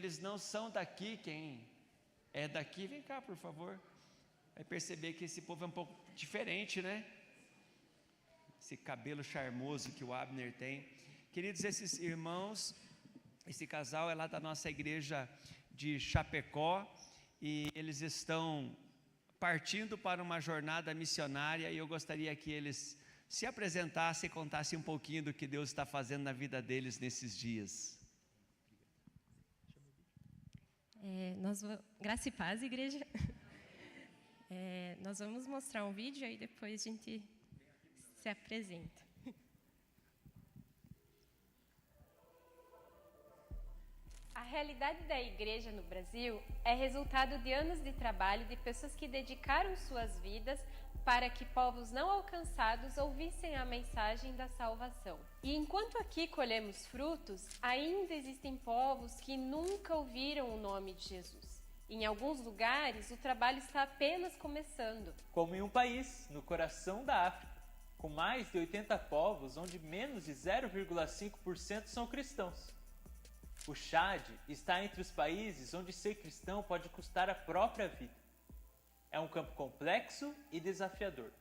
eles não são daqui. Quem é daqui, vem cá, por favor. Vai perceber que esse povo é um pouco diferente, né? Esse cabelo charmoso que o Abner tem. Queridos, esses irmãos, esse casal é lá da nossa igreja de Chapecó, e eles estão partindo para uma jornada missionária, e eu gostaria que eles se apresentassem e contassem um pouquinho do que Deus está fazendo na vida deles nesses dias. Graça e paz, igreja. Nós vamos mostrar um vídeo, aí depois a gente se apresenta. A realidade da igreja no Brasil é resultado de anos de trabalho de pessoas que dedicaram suas vidas para que povos não alcançados ouvissem a mensagem da salvação. E enquanto aqui colhemos frutos, ainda existem povos que nunca ouviram o nome de Jesus. Em alguns lugares, o trabalho está apenas começando. Como em um país, no coração da África, com mais de 80 povos, onde menos de 0,5% são cristãos. O Chad está entre os países onde ser cristão pode custar a própria vida. É um campo complexo e desafiador,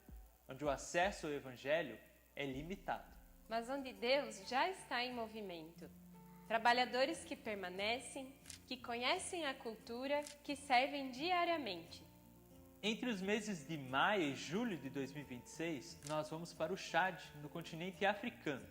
onde o acesso ao Evangelho é limitado. Mas onde Deus já está em movimento. Trabalhadores que permanecem, que conhecem a cultura, que servem diariamente. Entre os meses de maio e julho de 2026, nós vamos para o Chad, no continente africano.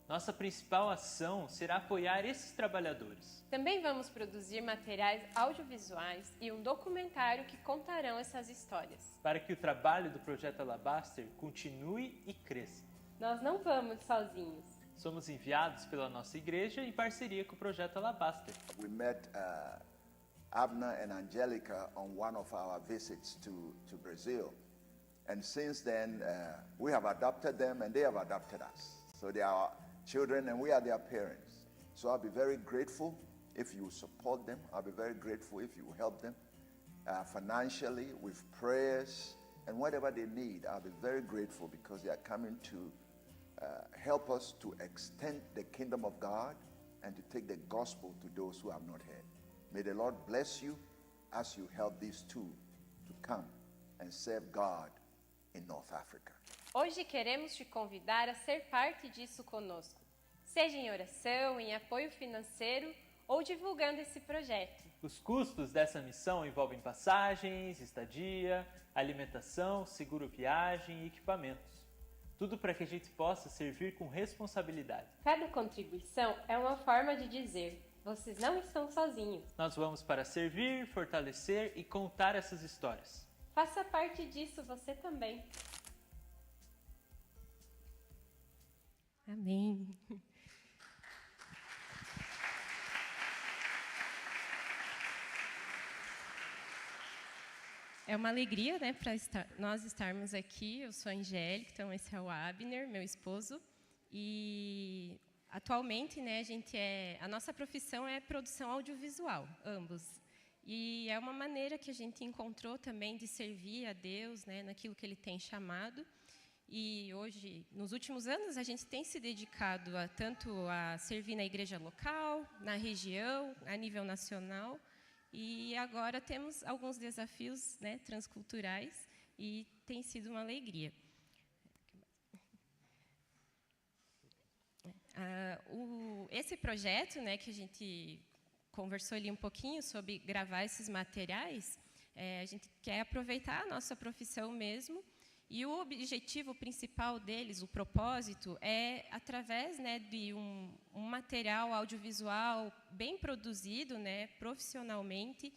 Nossa principal ação será apoiar esses trabalhadores. Também vamos produzir materiais audiovisuais e um documentário que contarão essas histórias. Para que o trabalho do Projeto Alabaster continue e cresça. Nós não vamos sozinhos. Somos enviados pela nossa igreja em parceria com o Projeto Alabaster. We met Abner and Angelica on one of our visits to Brazil. And since then, we have adopted them and they have adopted us. So they are children and we are their parents. So I'll be very grateful if you support them. I'll be very grateful if you help them financially, with prayers, and whatever they need. I'll be very grateful because they are coming to help us to extend the kingdom of God and to take the gospel to those who have not heard. May the Lord bless you as you help these two to come and serve God in North Africa. Hoje queremos te convidar a ser parte disso conosco, seja em oração, em apoio financeiro ou divulgando esse projeto. Os custos dessa missão envolvem passagens, estadia, alimentação, seguro viagem e equipamentos. Tudo para que a gente possa servir com responsabilidade. Cada contribuição é uma forma de dizer: vocês não estão sozinhos. Nós vamos para servir, fortalecer e contar essas histórias. Faça parte disso você também. Amém. É uma alegria, né, para nós estarmos aqui. Eu sou a Angélica, então esse é o Abner, meu esposo. E atualmente, né, a nossa profissão é produção audiovisual, ambos. E é uma maneira que a gente encontrou também de servir a Deus, né, naquilo que Ele tem chamado. E hoje, nos últimos anos, a gente tem se dedicado tanto a servir na igreja local, na região, a nível nacional. E agora temos alguns desafios, né, transculturais, e tem sido uma alegria. Esse projeto, né, que a gente conversou ali um pouquinho sobre gravar esses materiais, a gente quer aproveitar a nossa profissão mesmo. E o objetivo principal deles, o propósito, é, através, né, de um material audiovisual bem produzido, né, profissionalmente,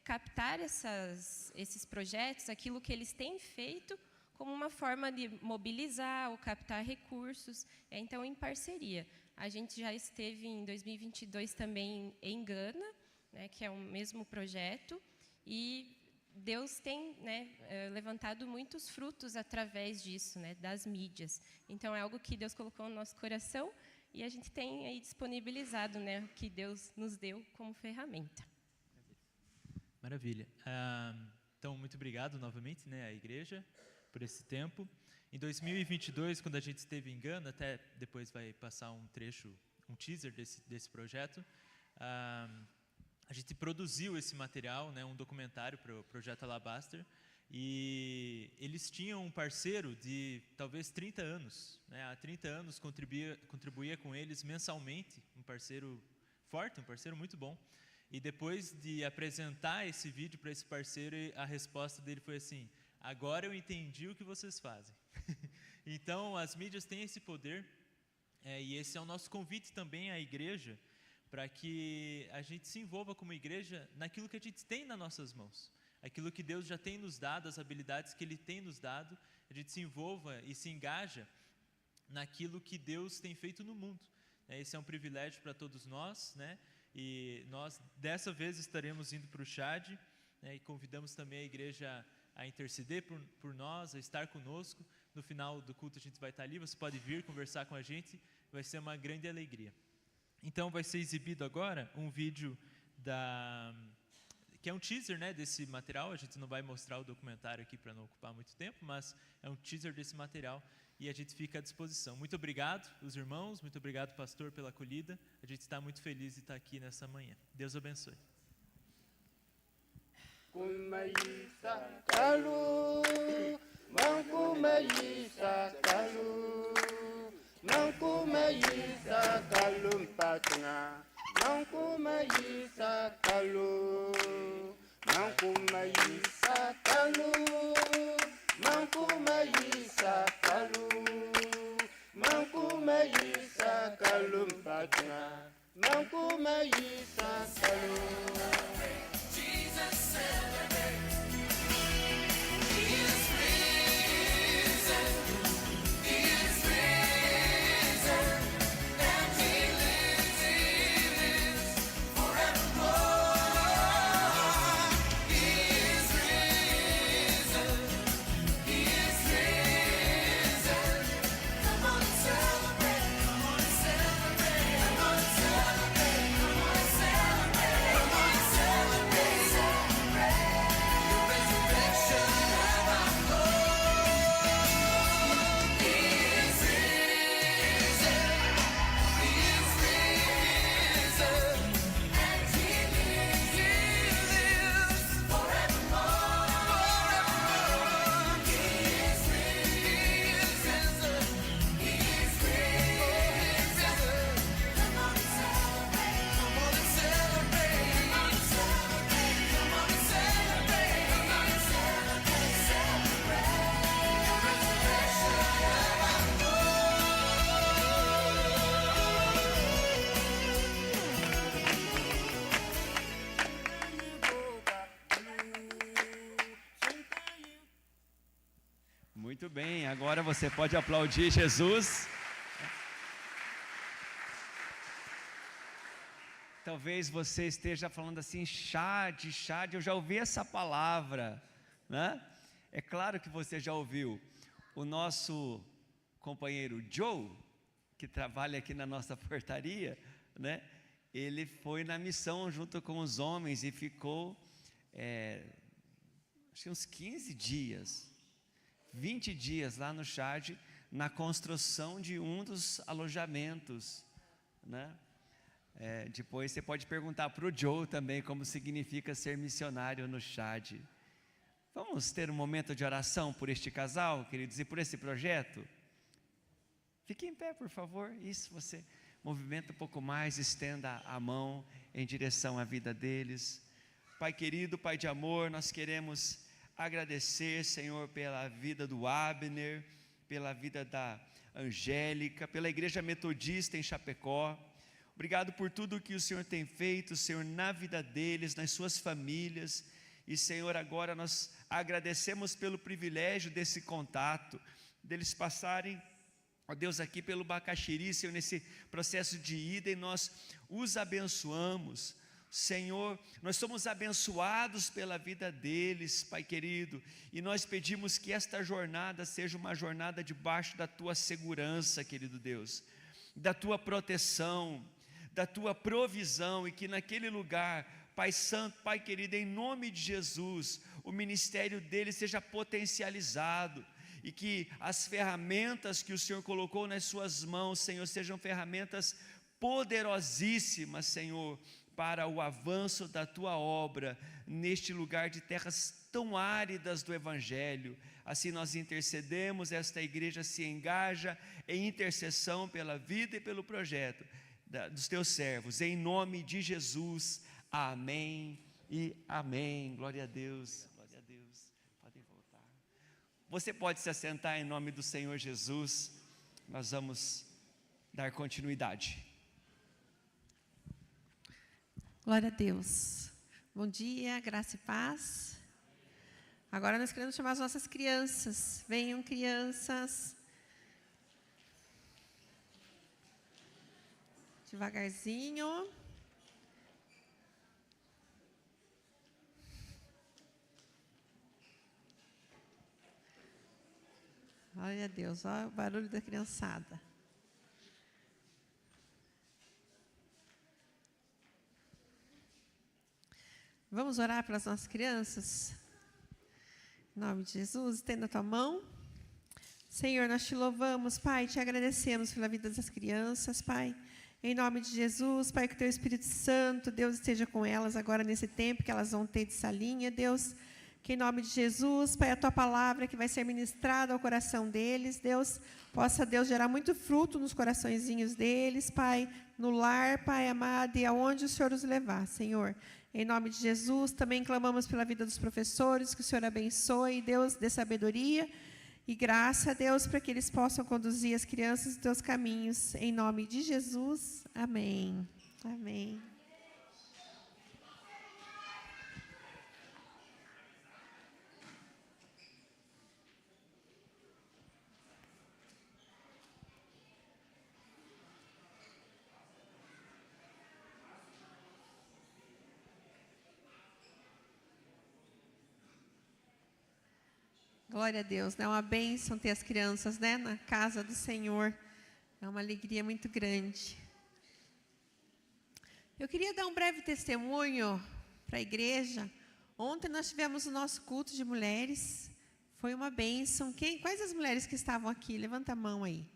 captar esses projetos, aquilo que eles têm feito, como uma forma de mobilizar ou captar recursos, então, em parceria. A gente já esteve em 2022 também em Gana, né, que é o mesmo projeto, e Deus tem, né, levantado muitos frutos através disso, né, das mídias. Então, é algo que Deus colocou no nosso coração e a gente tem aí disponibilizado, né, o que Deus nos deu como ferramenta. Maravilha. Então, muito obrigado novamente, né, à igreja, por esse tempo. Em 2022, quando a gente esteve em Gana, até depois vai passar um trecho, um teaser desse projeto, gente produziu esse material, né, um documentário para o Projeto Alabaster, e eles tinham um parceiro de talvez 30 anos, né, há 30 anos contribuía com eles mensalmente, um parceiro forte, um parceiro muito bom. E depois de apresentar esse vídeo para esse parceiro, a resposta dele foi assim: agora eu entendi o que vocês fazem. Então, as mídias têm esse poder, e esse é o nosso convite também à igreja, para que a gente se envolva como igreja naquilo que a gente tem nas nossas mãos, aquilo que Deus já tem nos dado, as habilidades que Ele tem nos dado, a gente se envolva e se engaja naquilo que Deus tem feito no mundo. Esse é um privilégio para todos nós, né? E nós, dessa vez, estaremos indo para o Chad, né? E convidamos também a igreja a interceder por nós, a estar conosco. No final do culto a gente vai estar ali, você pode vir conversar com a gente, vai ser uma grande alegria. Então vai ser exibido agora um vídeo que é um teaser, né, desse material. A gente não vai mostrar o documentário aqui para não ocupar muito tempo, mas é um teaser desse material e a gente fica à disposição. Muito obrigado, os irmãos, muito obrigado, pastor, pela acolhida. A gente está muito feliz de estar aqui nessa manhã. Deus abençoe. Muito bem, agora você pode aplaudir Jesus. Talvez você esteja falando assim, Chad, eu já ouvi essa palavra, né? É claro que você já ouviu. O nosso companheiro Joe, que trabalha aqui na nossa portaria, né? Ele foi na missão junto com os homens e ficou, acho que uns 15 dias, 20 dias lá no Chad, na construção de um dos alojamentos, né? Depois você pode perguntar para o Joe também como significa ser missionário no Chad. Vamos ter um momento de oração por este casal, queridos, e por esse projeto? Fique em pé, por favor. Isso, você movimenta um pouco mais, estenda a mão em direção à vida deles. Pai querido, Pai de amor, nós queremos agradecer, Senhor, pela vida do Abner, pela vida da Angélica, pela Igreja Metodista em Chapecó. Obrigado por tudo que o Senhor tem feito, Senhor, na vida deles, nas suas famílias. E, Senhor, agora nós agradecemos pelo privilégio desse contato, deles passarem, ó Deus, aqui pelo Bacaxiri, Senhor, nesse processo de ida, e nós os abençoamos. Senhor, nós somos abençoados pela vida deles, Pai querido, e nós pedimos que esta jornada seja uma jornada debaixo da Tua segurança, querido Deus, da Tua proteção, da Tua provisão, e que naquele lugar, Pai Santo, Pai querido, em nome de Jesus, o ministério deles seja potencializado, e que as ferramentas que o Senhor colocou nas suas mãos, Senhor, sejam ferramentas poderosíssimas, Senhor, para o avanço da tua obra neste lugar de terras tão áridas do Evangelho. Assim nós intercedemos, esta igreja se engaja em intercessão pela vida e pelo projeto dos teus servos, em nome de Jesus, amém e amém. Glória a Deus, glória a Deus. Podem voltar. Você pode se assentar em nome do Senhor Jesus. Nós vamos dar continuidade. Glória a Deus. Bom dia, graça e paz. Agora nós queremos chamar as nossas crianças. Venham, crianças. Devagarzinho. Glória a Deus, olha o barulho da criançada. Vamos orar para as nossas crianças? Em nome de Jesus, estenda a tua mão. Senhor, nós te louvamos, Pai, te agradecemos pela vida das crianças, Pai. Em nome de Jesus, Pai, que o teu Espírito Santo, Deus, esteja com elas agora nesse tempo que elas vão ter de salinha, Deus. Que em nome de Jesus, Pai, a tua palavra que vai ser ministrada ao coração deles, Deus, possa, Deus, gerar muito fruto nos coraçõezinhos deles, Pai, no lar, Pai amado, e aonde o Senhor os levar, Senhor. Em nome de Jesus, também clamamos pela vida dos professores, que o Senhor abençoe, Deus, dê sabedoria e graça, Deus, para que eles possam conduzir as crianças nos teus caminhos. Em nome de Jesus, amém. Amém. Glória a Deus, é uma bênção ter as crianças, né, na casa do Senhor. É uma alegria muito grande. Eu queria dar um breve testemunho para a igreja. Ontem nós tivemos o nosso culto de mulheres. Foi uma bênção. Quais as mulheres que estavam aqui? Levanta a mão aí.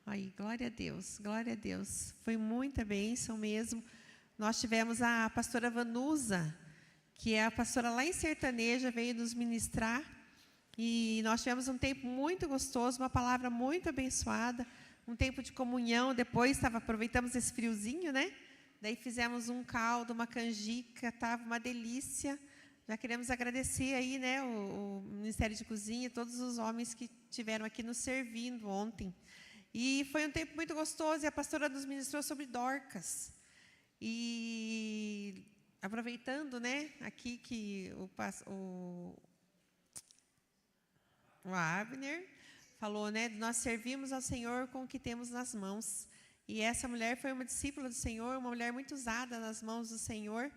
Aí, glória a Deus, glória a Deus. Foi muita bênção mesmo. Nós tivemos a pastora Vanusa, que é a pastora lá em Sertaneja, veio nos ministrar. E nós tivemos um tempo muito gostoso, uma palavra muito abençoada, um tempo de comunhão. Depois aproveitamos esse friozinho, né? Daí fizemos um caldo, uma canjica, estava uma delícia. Já queremos agradecer aí, né, o Ministério de Cozinha, todos os homens que estiveram aqui nos servindo ontem. E foi um tempo muito gostoso, e a pastora nos ministrou sobre Dorcas. E aproveitando, né, aqui que o Abner falou, né, nós servimos ao Senhor com o que temos nas mãos. E essa mulher foi uma discípula do Senhor, uma mulher muito usada nas mãos do Senhor,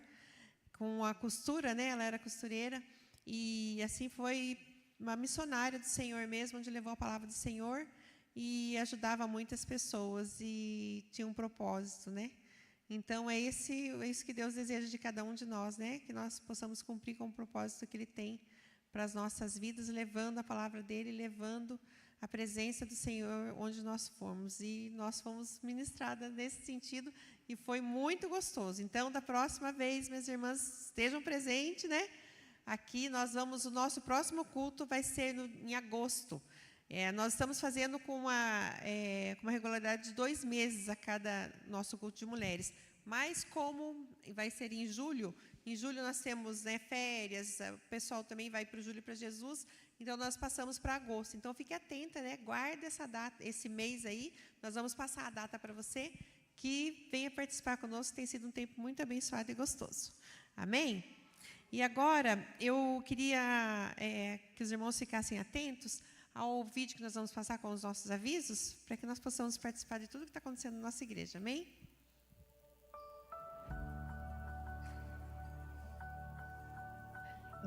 com a costura, né, ela era costureira, e assim foi uma missionária do Senhor mesmo, onde levou a palavra do Senhor e ajudava muitas pessoas e tinha um propósito, né? Então é isso que Deus deseja de cada um de nós, né? Que nós possamos cumprir com o propósito que Ele tem para as nossas vidas, levando a palavra dEle, levando a presença do Senhor onde nós formos. E nós fomos ministradas nesse sentido e foi muito gostoso. Então, da próxima vez, minhas irmãs, estejam presentes, né? Aqui o nosso próximo culto vai ser em agosto. Nós estamos fazendo com uma regularidade de 2 meses a cada nosso culto de mulheres. Mas como vai ser em julho nós temos, né, férias, o pessoal também vai para o Júlio para Jesus, então nós passamos para agosto. Então fique atenta, né, guarde essa data, esse mês aí, nós vamos passar a data para você, que venha participar conosco, tem sido um tempo muito abençoado e gostoso. Amém? E agora, eu queria que os irmãos ficassem atentos ao vídeo que nós vamos passar com os nossos avisos, para que nós possamos participar de tudo que está acontecendo na nossa igreja. Amém?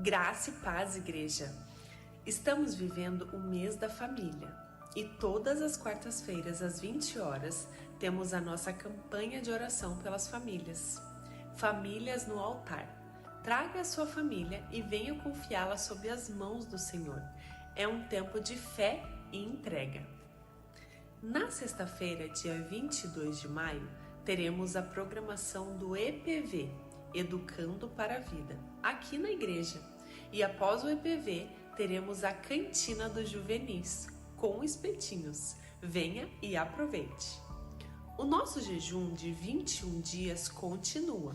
Graça e paz, igreja. Estamos vivendo o mês da família e todas as quartas-feiras, às 20 horas, temos a nossa campanha de oração pelas famílias. Famílias no altar. Traga a sua família e venha confiá-la sob as mãos do Senhor. É um tempo de fé e entrega. Na sexta-feira, dia 22 de maio, teremos a programação do EPV, Educando para a Vida, aqui na igreja. E após o EPV, teremos a Cantina dos Juvenis, com espetinhos. Venha e aproveite! O nosso jejum de 21 dias continua.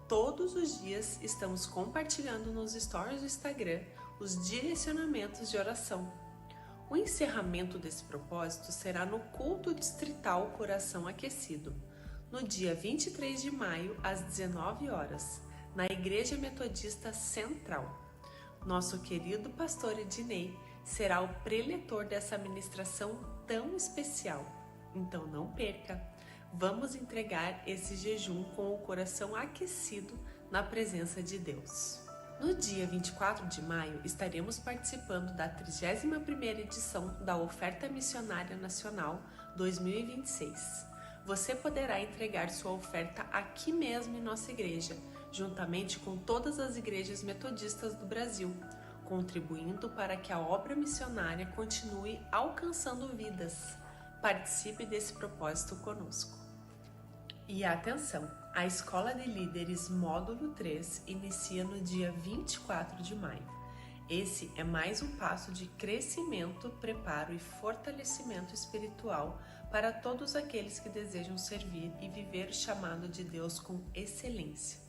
Todos os dias estamos compartilhando nos stories do Instagram os direcionamentos de oração. O encerramento desse propósito será no culto distrital Coração Aquecido, no dia 23 de maio, às 19 horas, na Igreja Metodista Central. Nosso querido pastor Ednei será o preletor dessa ministração tão especial. Então não perca! Vamos entregar esse jejum com o coração aquecido na presença de Deus. No dia 24 de maio, estaremos participando da 31ª edição da Oferta Missionária Nacional 2026. Você poderá entregar sua oferta aqui mesmo em nossa igreja, juntamente com todas as igrejas metodistas do Brasil, contribuindo para que a obra missionária continue alcançando vidas. Participe desse propósito conosco. E atenção, a Escola de Líderes Módulo 3 inicia no dia 24 de maio. Esse é mais um passo de crescimento, preparo e fortalecimento espiritual para todos aqueles que desejam servir e viver o chamado de Deus com excelência.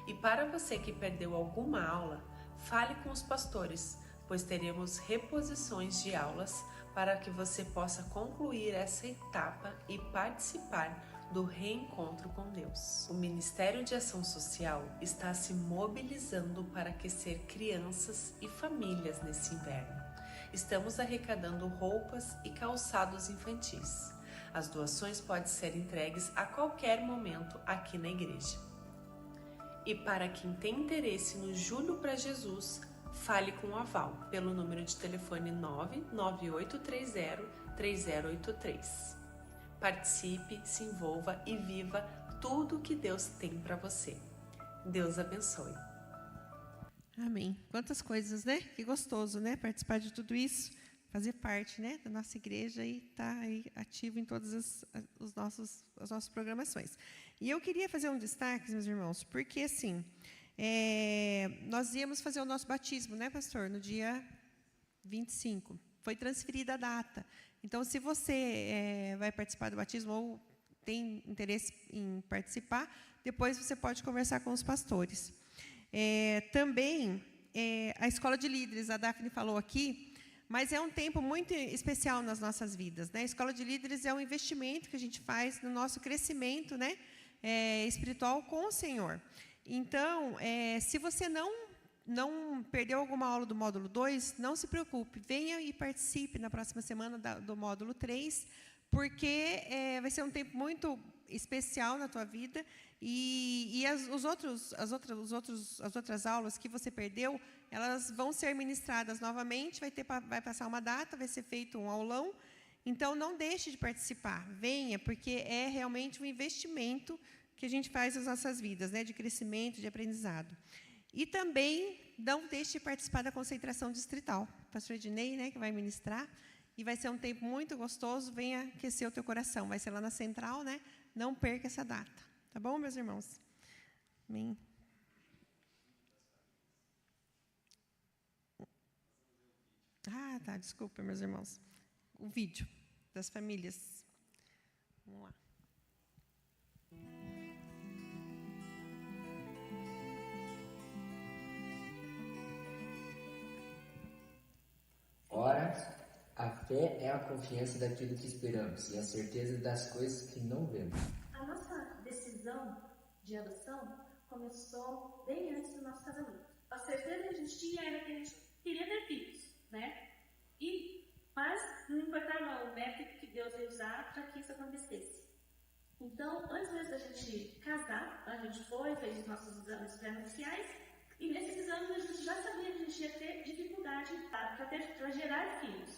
E para você que perdeu alguma aula, fale com os pastores, pois teremos reposições de aulas para que você possa concluir essa etapa e participar do reencontro com Deus. O Ministério de Ação Social está se mobilizando para aquecer crianças e famílias nesse inverno. Estamos arrecadando roupas e calçados infantis. As doações podem ser entregues a qualquer momento aqui na igreja. E para quem tem interesse no Julho para Jesus, fale com o Aval pelo número de telefone 99830-3083. Participe, se envolva e viva tudo que Deus tem para você. Deus abençoe. Amém. Quantas coisas, né? Que gostoso, né? Participar de tudo isso, fazer parte, né, da nossa igreja e estar aí ativo em todas as nossas programações. E eu queria fazer um destaque, meus irmãos, porque assim, nós íamos fazer o nosso batismo, né, pastor, no dia 25. Foi transferida a data. Então, se você vai participar do batismo ou tem interesse em participar, depois você pode conversar com os pastores. Também, a Escola de Líderes, a Daphne falou aqui, mas é um tempo muito especial nas nossas vidas, né? A Escola de Líderes é um investimento que a gente faz no nosso crescimento, né, espiritual com o Senhor. Então, se você não perdeu alguma aula do módulo 2, não se preocupe, venha e participe na próxima semana do módulo 3, porque vai ser um tempo muito especial na tua vida e as outras aulas que você perdeu, elas vão ser ministradas novamente, vai passar uma data, vai ser feito um aulão, então não deixe de participar, venha, porque é realmente um investimento que a gente faz nas nossas vidas, né, de crescimento, de aprendizado. E também não deixe de participar da concentração distrital. O pastor Ednei, né, que vai ministrar, e vai ser um tempo muito gostoso, venha aquecer o teu coração. Vai ser lá na Central, né? Não perca essa data. Tá bom, meus irmãos? Amém. Ah, tá, desculpa, meus irmãos. O vídeo das famílias. Vamos lá. Ora, a fé é a confiança daquilo que esperamos e a certeza das coisas que não vemos. A nossa decisão de adoção começou bem antes do nosso casamento. A certeza que a gente tinha era que a gente queria ter filhos, né? Mas não importava o método que Deus ia usar para que isso acontecesse. Então, antes mesmo da gente casar, a gente fez os nossos exames pré-nupciais, e nesses exames a gente já sabia que a gente ia ter dificuldade para gerar filhos.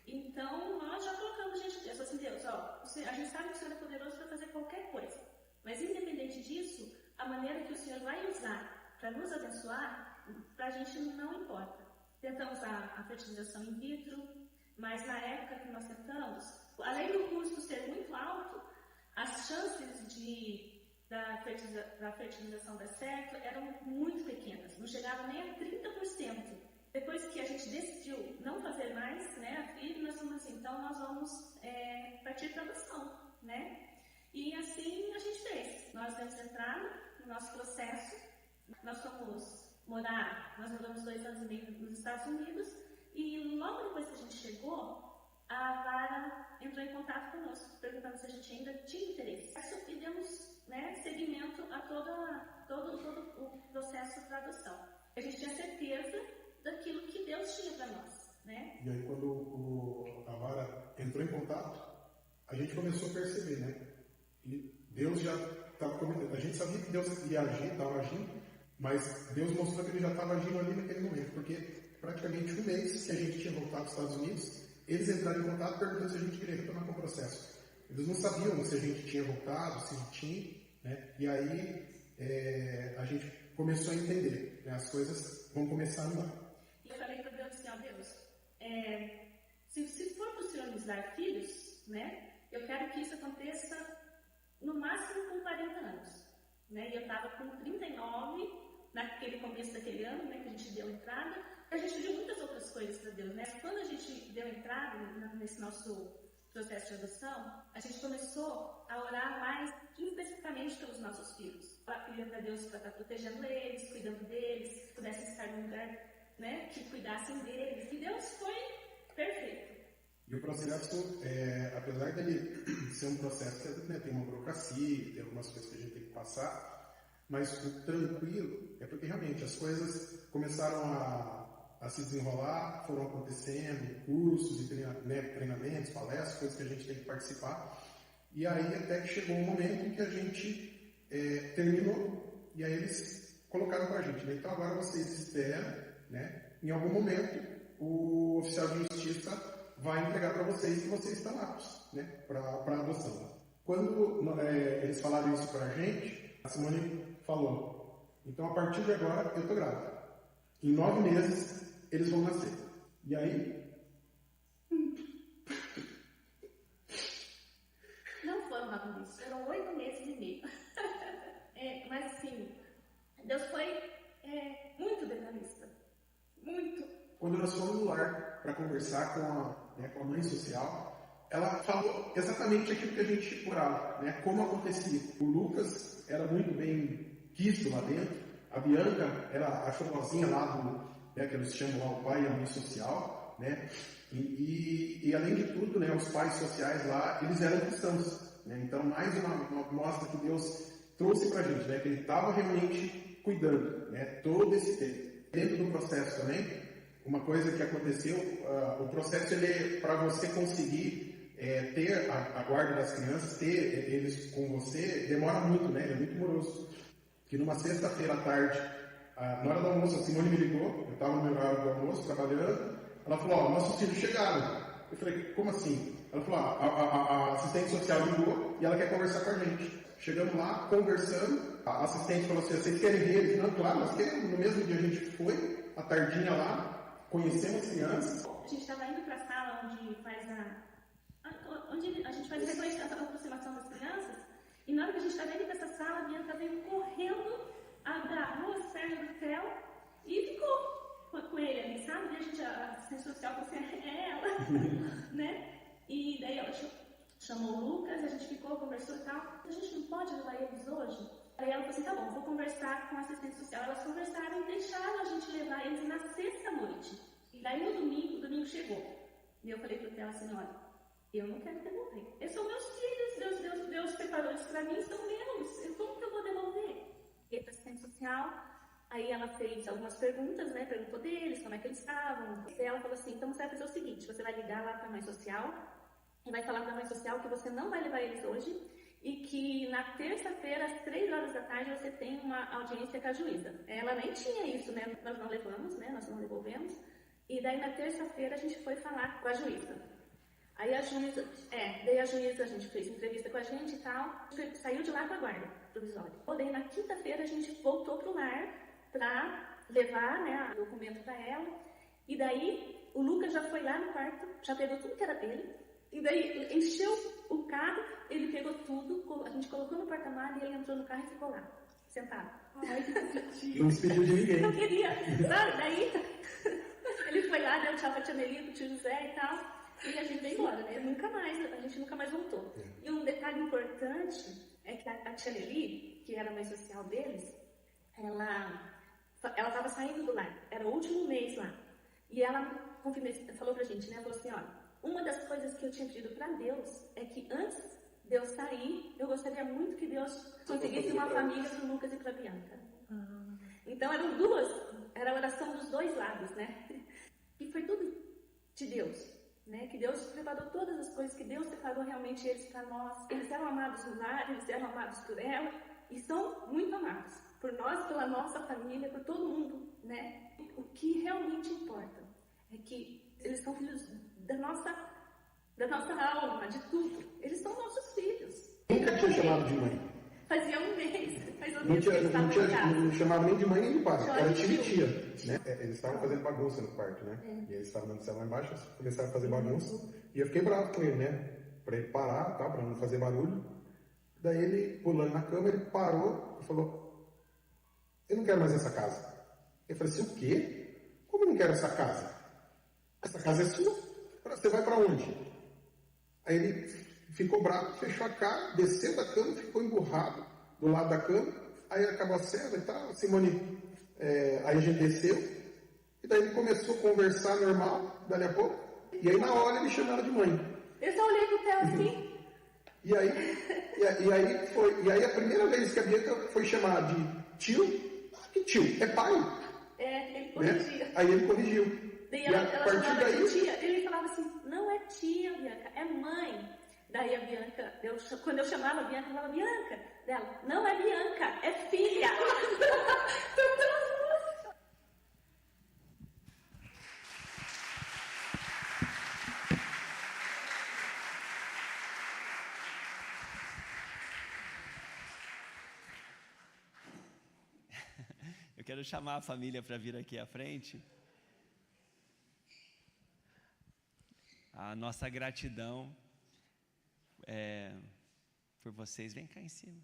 Então, nós já colocamos diante de Deus, assim, Deus, a gente sabe que o Senhor é poderoso para fazer qualquer coisa, mas independente disso, a maneira que o Senhor vai usar para nos abençoar, para a gente não importa. Tentamos a fertilização in vitro, mas na época que nós tentamos, além do custo ser muito alto, as chances da fertilização dar certo eram muito pequenas, não chegavam nem a 30%. Depois que a gente decidiu não fazer mais, né, a filha, nós falamos assim, então nós vamos partir para a adoção, né? E assim a gente fez. Nós demos entrada no nosso processo, nós moramos 2 anos e meio nos Estados Unidos, e logo depois que a gente chegou, a Vara entrou em contato conosco, perguntando se a gente ainda tinha interesse. E demos, né, seguimento a todo o processo para adoção. A gente tinha certeza daquilo que Deus tinha para nós, né? E aí quando a Vara entrou em contato, a gente começou a perceber, né? E Deus já estava comentando. A gente sabia que Deus ia agir, estava agindo, mas Deus mostrou que Ele já estava agindo ali naquele momento, porque praticamente um mês que a gente tinha voltado dos Estados Unidos, eles entraram em contato perguntando se a gente queria retornar com o processo. Eles não sabiam se a gente tinha voltado, se a gente tinha, né? E aí a gente começou a entender, né? As coisas vão começar a andar. E eu falei para Deus assim, ó Deus, se for para o Senhor nos dar filhos, né? Eu quero que isso aconteça no máximo com 40 anos, né? E eu estava com 39 naquele começo daquele ano, né? Que a gente deu entrada. A gente pediu muitas outras coisas para Deus, né? Quando a gente deu entrada nesse nosso processo de adoção, a gente começou a orar mais especificamente pelos nossos filhos. Pedindo a Deus para estar protegendo eles, cuidando deles, que pudessem estar num lugar, né, que cuidassem deles. E Deus foi perfeito. E o processo, apesar dele ser um processo que, né, tem uma burocracia, tem algumas coisas que a gente tem que passar, mas o tranquilo é porque realmente as coisas começaram a se desenrolar, foram acontecendo, cursos, treinamentos, palestras, coisas que a gente tem que participar. E aí até que chegou um momento em que a gente terminou, e aí eles colocaram para a gente, né? Então agora vocês esperam, né? Em algum momento o oficial de justiça vai entregar para vocês que vocês estão aptos, né? Para adoção. Quando eles falaram isso para a gente, a Simone falou, então a partir de agora eu estou grávida. Em 9 meses eles vão nascer. E aí? Não foram 9 meses, foram 8 meses e meio. Mas assim, Deus foi muito detalhista. Muito. Quando nós fomos no lar para conversar com a mãe social, ela falou exatamente aquilo que a gente orava, né? Como acontecia. O Lucas era muito bem quisto lá dentro, a Bianca era a famosinha lá que eles chamam lá o pai e a mãe social, né? E além de tudo, né, os pais sociais lá, eles eram cristãos, né? Então mais uma mostra que Deus trouxe para a gente, né? Que Ele estava realmente cuidando, né? Todo esse tempo. Dentro do processo também, uma coisa que aconteceu, o processo ele para você conseguir ter a guarda das crianças, ter eles com você, demora muito, né? É muito moroso. Que numa sexta-feira à tarde, na hora do almoço, a Simone me ligou, eu estava no meu horário do almoço, trabalhando, ela falou, ó, nossos filhos chegaram. Eu falei, como assim? Ela falou, a assistente social ligou e ela quer conversar com a gente. Chegamos lá, conversando, a assistente falou assim, vocês querem ver eles? Não, claro, nós queremos. No mesmo dia a gente foi, à tardinha lá, conhecemos as crianças. A gente estava indo para a sala onde a gente faz a aproximação das crianças, e na hora que a gente estava indo para essa sala, a Bianca veio correndo, agarrou as pernas do Theo e ficou com ele ali, sabe? E a assistente social falou assim, é ela, né? E daí ela chamou o Lucas, a gente ficou, conversou e tal. A gente não pode levar eles hoje? Aí ela falou assim, tá bom, vou conversar com a assistente social. Elas conversaram e deixaram a gente levar eles na sexta-noite. E daí no domingo chegou. E eu falei pro Theo assim, olha, eu não quero devolver. Eles são meus filhos, Deus preparou isso pra mim, são meus. Como que eu vou devolver? E a assistente social, aí ela fez algumas perguntas, né? Perguntou deles, como é que eles estavam. E ela falou assim, então você vai fazer o seguinte, você vai ligar lá pra mãe social e vai falar pra mãe social que você não vai levar eles hoje e que na terça-feira, às 3 horas da tarde, você tem uma audiência com a juíza. Ela nem tinha isso, né? Nós não levamos, né? Nós não devolvemos. E daí na terça-feira a gente foi falar com a juíza. Aí a juíza, a gente fez entrevista com a gente e tal, saiu de lá com a guarda provisória. Daí na quinta-feira a gente voltou pro lar pra levar, né, o documento pra ela. E daí o Lucas já foi lá no quarto, já pegou tudo que era dele, E daí encheu o carro, ele pegou tudo, a gente colocou no porta-malas e ele entrou no carro e ficou lá, sentado. Ai, que positivo. Não despediu de ninguém. Não queria, sabe? Daí ele foi lá, deu tchau pra tia Nelly, pro tio José e tal. E a gente veio embora, né? A gente nunca mais voltou. E um detalhe importante é que a tia Nelly, que era a mãe social deles, ela estava saindo do lar, era o último mês lá. E ela falou pra gente, né? Falou assim, olha, uma das coisas que eu tinha pedido pra Deus é que antes de eu sair, eu gostaria muito que Deus conseguisse uma família pro Lucas e pra Bianca. Então era a oração dos dois lados, né? E foi tudo de Deus. Né, que Deus preparou todas as coisas, que Deus preparou realmente eles para nós. Eles eram amados no lar, eles eram amados por ela e são muito amados por nós, pela nossa família, por todo mundo, né? O que realmente importa é que eles são filhos da nossa alma, de tudo. Eles são nossos filhos. Nunca tinha chamado de mãe. Fazia um mês, mais ou Não menos, que eles estavam em casa. Não chamava nem de mãe nem de pai, era tio e tia. Né? Eles estavam fazendo bagunça no quarto, né? E eles estavam dando céu lá embaixo, eles começaram a fazer bagunça. E eu fiquei bravo com ele, né? Pra ele parar, tá? Pra não fazer barulho. Daí ele, pulando na cama, ele parou e falou: eu não quero mais essa casa. Eu falei assim: o quê? Como eu não quero essa casa? Essa casa é sua. Você vai pra onde? Aí ele ficou bravo, fechou a cara, desceu da cama, ficou emburrado do lado da cama. Aí acabou a cena e tal, Simone, aí a gente desceu. E daí ele começou a conversar normal, dali a pouco. E aí na hora ele chamou ela de mãe. Eu só olhei pro Theo assim. E aí a primeira vez que a Bianca foi chamar de tio, que tio? É pai. Ele corrigia. Né? Aí ele corrigiu. Daí ela chamava de tia. Ele falava assim, não é tia, Bianca, é mãe. Daí a Bianca, quando eu chamava a Bianca, eu falava, Bianca, dela, não é Bianca, é filha. Eu quero chamar a família para vir aqui à frente. A nossa gratidão por vocês. Vem cá em cima.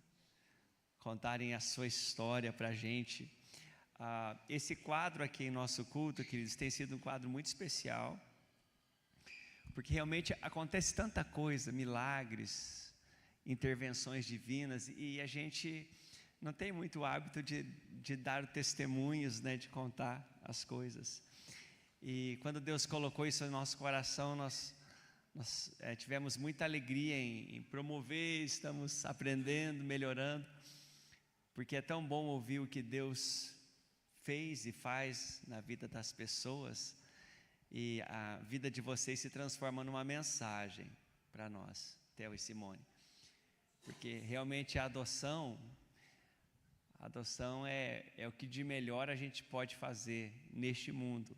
Contarem a sua história para a gente. Esse quadro aqui em nosso culto, queridos, tem sido um quadro muito especial. Porque realmente acontece tanta coisa, milagres, intervenções divinas, e a gente não tem muito hábito de dar testemunhos, né, de contar as coisas. E quando Deus colocou isso no nosso coração, nós tivemos muita alegria em promover, estamos aprendendo, melhorando, porque é tão bom ouvir o que Deus fez e faz na vida das pessoas, e a vida de vocês se transforma numa mensagem para nós, Theo e Simone, porque realmente a adoção é o que de melhor a gente pode fazer neste mundo,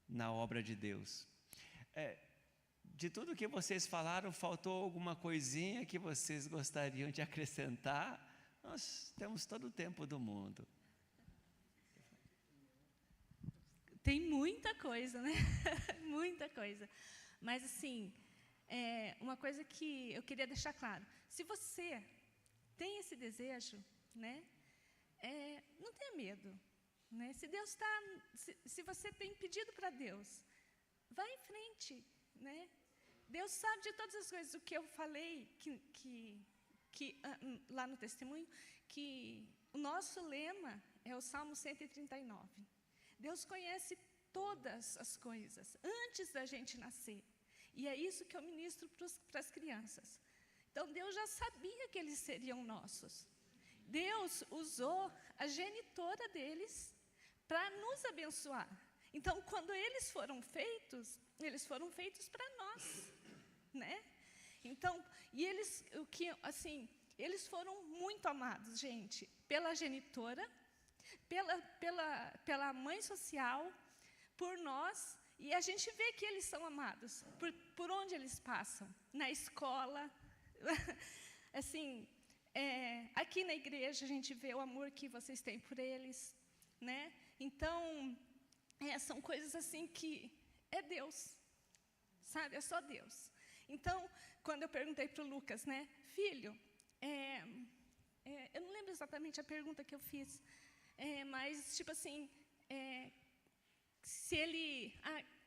na obra de Deus. De tudo que vocês falaram, faltou alguma coisinha que vocês gostariam de acrescentar? Nós temos todo o tempo do mundo. Tem muita coisa, né? Muita coisa. Mas, assim, uma coisa que eu queria deixar claro. Se você tem esse desejo, né? Não tenha medo. Né? Se você tem pedido para Deus, vá em frente, né? Deus sabe de todas as coisas. O que eu falei lá no testemunho, que o nosso lema é o Salmo 139. Deus conhece todas as coisas antes da gente nascer. E é isso que eu ministro para as crianças. Então Deus já sabia que eles seriam nossos. Deus usou a genitora deles para nos abençoar. Então, quando eles foram feitos para nós, né? Então, e eles foram muito amados, gente, pela genitora, pela mãe social, por nós, e a gente vê que eles são amados por onde eles passam, na escola, assim, aqui na igreja a gente vê o amor que vocês têm por eles, né? Então, são coisas assim que é Deus, sabe? É só Deus. Então, quando eu perguntei para o Lucas, né, filho, eu não lembro exatamente a pergunta que eu fiz, mas, tipo assim, se ele...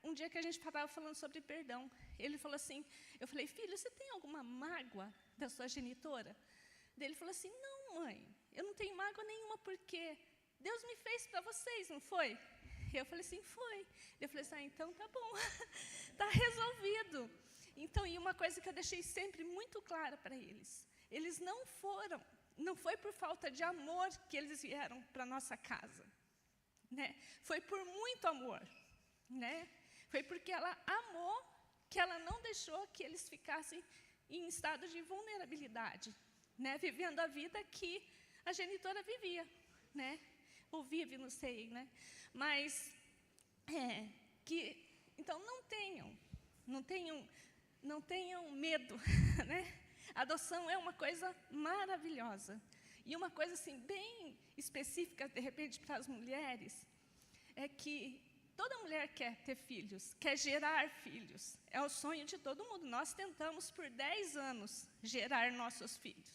um dia que a gente estava falando sobre perdão, ele falou assim, eu falei, filho, você tem alguma mágoa da sua genitora? Daí ele falou assim, não, mãe, eu não tenho mágoa nenhuma, porque Deus me fez para vocês, não foi? Eu falei assim, foi. Eu falei assim, então tá bom, tá resolvido. Então, e uma coisa que eu deixei sempre muito clara para eles não foi por falta de amor que eles vieram para a nossa casa, né? Foi por muito amor, né? Foi porque ela amou, que ela não deixou que eles ficassem em estado de vulnerabilidade, né? Vivendo a vida que a genitora vivia, né? Ou vive, não sei, né? Mas, então, não tenham medo, né? A adoção é uma coisa maravilhosa. E uma coisa, assim, bem específica, de repente, para as mulheres, é que toda mulher quer ter filhos, quer gerar filhos. É o sonho de todo mundo. Nós tentamos, por 10 anos, gerar nossos filhos.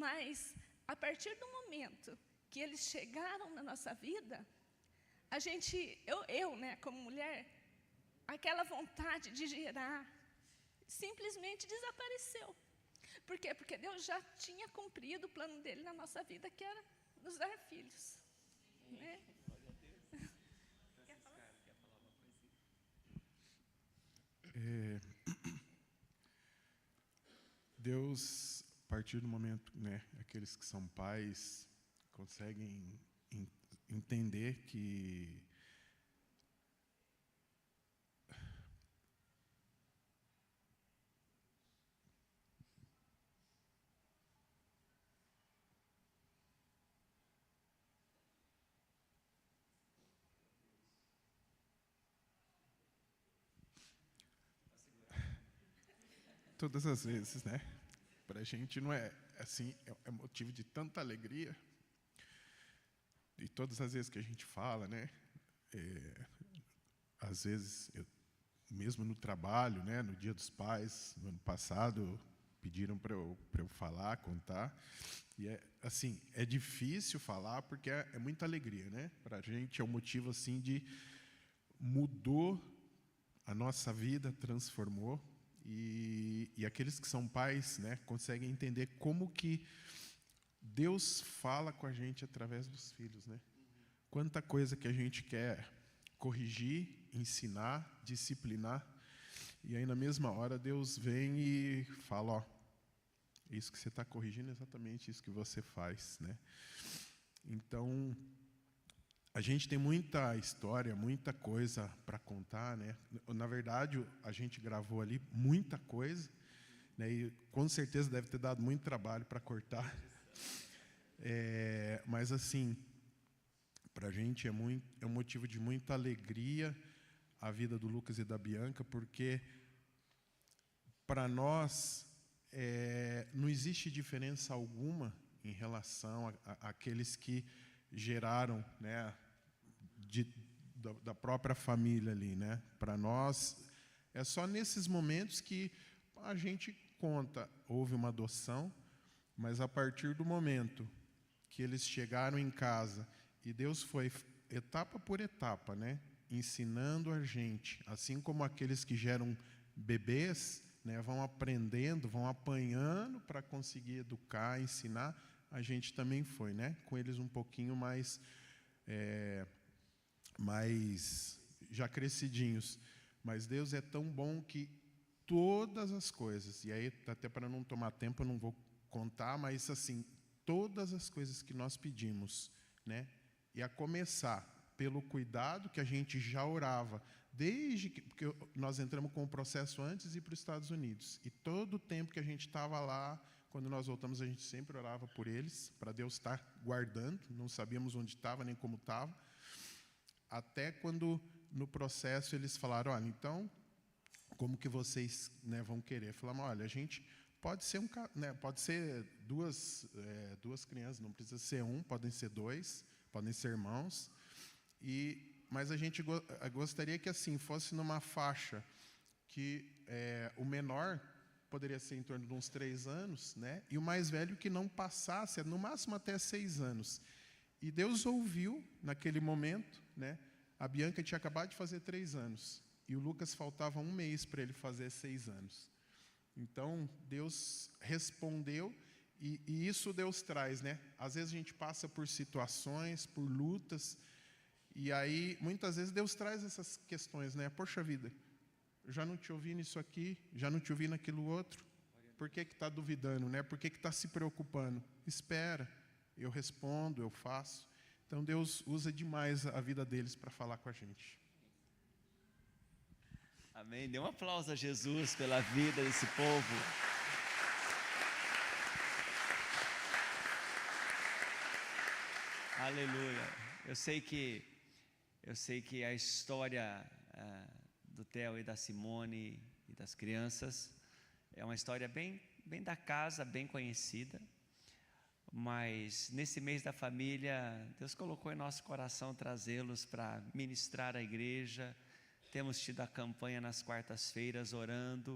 Mas, a partir do momento que eles chegaram na nossa vida, a gente, né, como mulher, aquela vontade de gerar, simplesmente desapareceu. Por quê? Porque Deus já tinha cumprido o plano dele na nossa vida, que era nos dar filhos. Né? Quer falar? Deus, a partir do momento, né, aqueles que são pais conseguem entender que todas as vezes, né? Para a gente não é assim, é motivo de tanta alegria. E todas as vezes que a gente fala, né? Às vezes, mesmo no trabalho, né? No Dia dos Pais, no ano passado, pediram para eu falar, contar. E assim, é difícil falar porque é muita alegria, né? Para a gente é um motivo assim de mudou a nossa vida, transformou. E aqueles que são pais, né, conseguem entender como que Deus fala com a gente através dos filhos, né? Quanta coisa que a gente quer corrigir, ensinar, disciplinar, e aí na mesma hora Deus vem e fala, ó, isso que você está corrigindo é exatamente isso que você faz, né? Então, a gente tem muita história, muita coisa para contar, né? Na verdade, a gente gravou ali muita coisa, né? E com certeza deve ter dado muito trabalho para cortar. Mas assim, para a gente é um motivo de muita alegria a vida do Lucas e da Bianca, porque para nós não existe diferença alguma em relação àqueles que geraram, né, da própria família ali, né? Para nós é só nesses momentos que a gente conta, houve uma adoção, mas a partir do momento que eles chegaram em casa e Deus foi etapa por etapa, né, ensinando a gente, assim como aqueles que geram bebês, né, vão aprendendo, vão apanhando para conseguir educar, ensinar, a gente também foi, né, com eles um pouquinho mais já crescidinhos. Mas Deus é tão bom que todas as coisas, e aí até para não tomar tempo eu não vou contar, mas assim, todas as coisas que nós pedimos, né, e a começar pelo cuidado que a gente já orava, desde que porque nós entramos com o processo antes de ir para os Estados Unidos, e todo o tempo que a gente estava lá, quando nós voltamos, a gente sempre orava por eles, para Deus estar guardando, não sabíamos onde estava, nem como estava, até quando, no processo, eles falaram, olha, então, como que vocês, né, vão querer? Falamos, olha, a gente pode ser pode ser duas crianças, não precisa ser um, podem ser dois, podem ser irmãos, mas a gente gostaria que assim fosse numa faixa que o menor poderia ser em torno de uns 3 anos, né? E o mais velho que não passasse, no máximo até 6 anos. E Deus ouviu naquele momento, né? A Bianca tinha acabado de fazer 3 anos. E o Lucas faltava 1 mês para ele fazer 6 anos. Então, Deus respondeu, e isso Deus traz, né? Às vezes a gente passa por situações, por lutas, e aí, muitas vezes, Deus traz essas questões, né? Poxa vida, eu já não te ouvi nisso aqui, já não te ouvi naquilo outro. Por que está duvidando, né? Por que está se preocupando? Espera, eu respondo, eu faço. Então, Deus usa demais a vida deles para falar com a gente. Amém. Dê um aplauso a Jesus pela vida desse povo. Aleluia. Eu sei que a história do Theo e da Simone e das crianças é uma história bem da casa, bem conhecida. Mas nesse mês da família, Deus colocou em nosso coração trazê-los para ministrar a igreja. Temos tido a campanha nas quartas-feiras orando,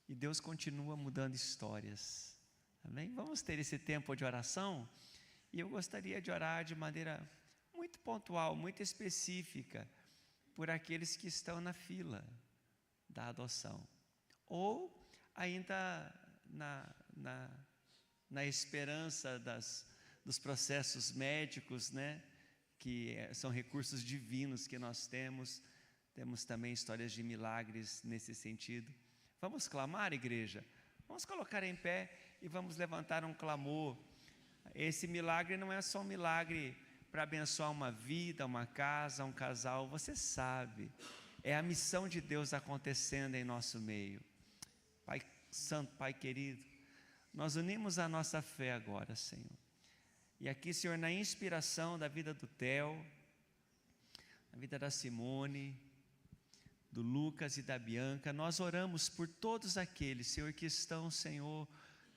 e Deus continua mudando histórias. Amém? Vamos ter esse tempo de oração, e eu gostaria de orar de maneira muito pontual, muito específica, por aqueles que estão na fila da adoção, ou ainda na esperança dos processos médicos, né, que são recursos divinos que nós temos. Temos também histórias de milagres nesse sentido. Vamos clamar, igreja? Vamos colocar em pé e vamos levantar um clamor. Esse milagre não é só um milagre para abençoar uma vida, uma casa, um casal. Você sabe, é a missão de Deus acontecendo em nosso meio. Pai Santo, Pai querido, nós unimos a nossa fé agora, Senhor. E aqui, Senhor, na inspiração da vida do Theo, da vida da Simone, do Lucas e da Bianca, nós oramos por todos aqueles, Senhor, que estão, Senhor,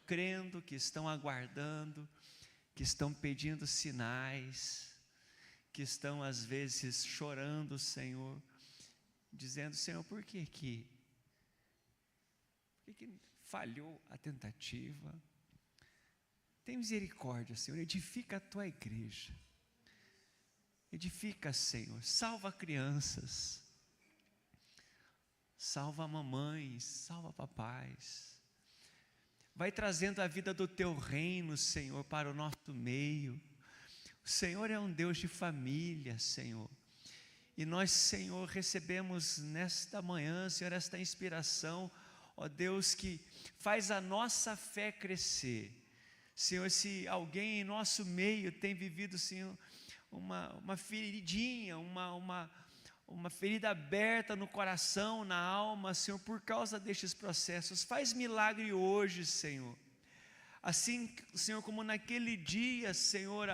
crendo, que estão aguardando, que estão pedindo sinais, que estão às vezes chorando, Senhor, dizendo, Senhor, por que falhou a tentativa? Tem misericórdia, Senhor, edifica a tua igreja, edifica, Senhor, salva crianças, salva mamães, salva papais, vai trazendo a vida do teu reino, Senhor, para o nosso meio. O Senhor é um Deus de família, Senhor, e nós, Senhor, recebemos nesta manhã, Senhor, esta inspiração, ó Deus, que faz a nossa fé crescer. Senhor, se alguém em nosso meio tem vivido, Senhor, uma feridinha, uma ferida aberta no coração, na alma, Senhor, por causa destes processos, faz milagre hoje, Senhor. Assim, Senhor, como naquele dia, Senhor,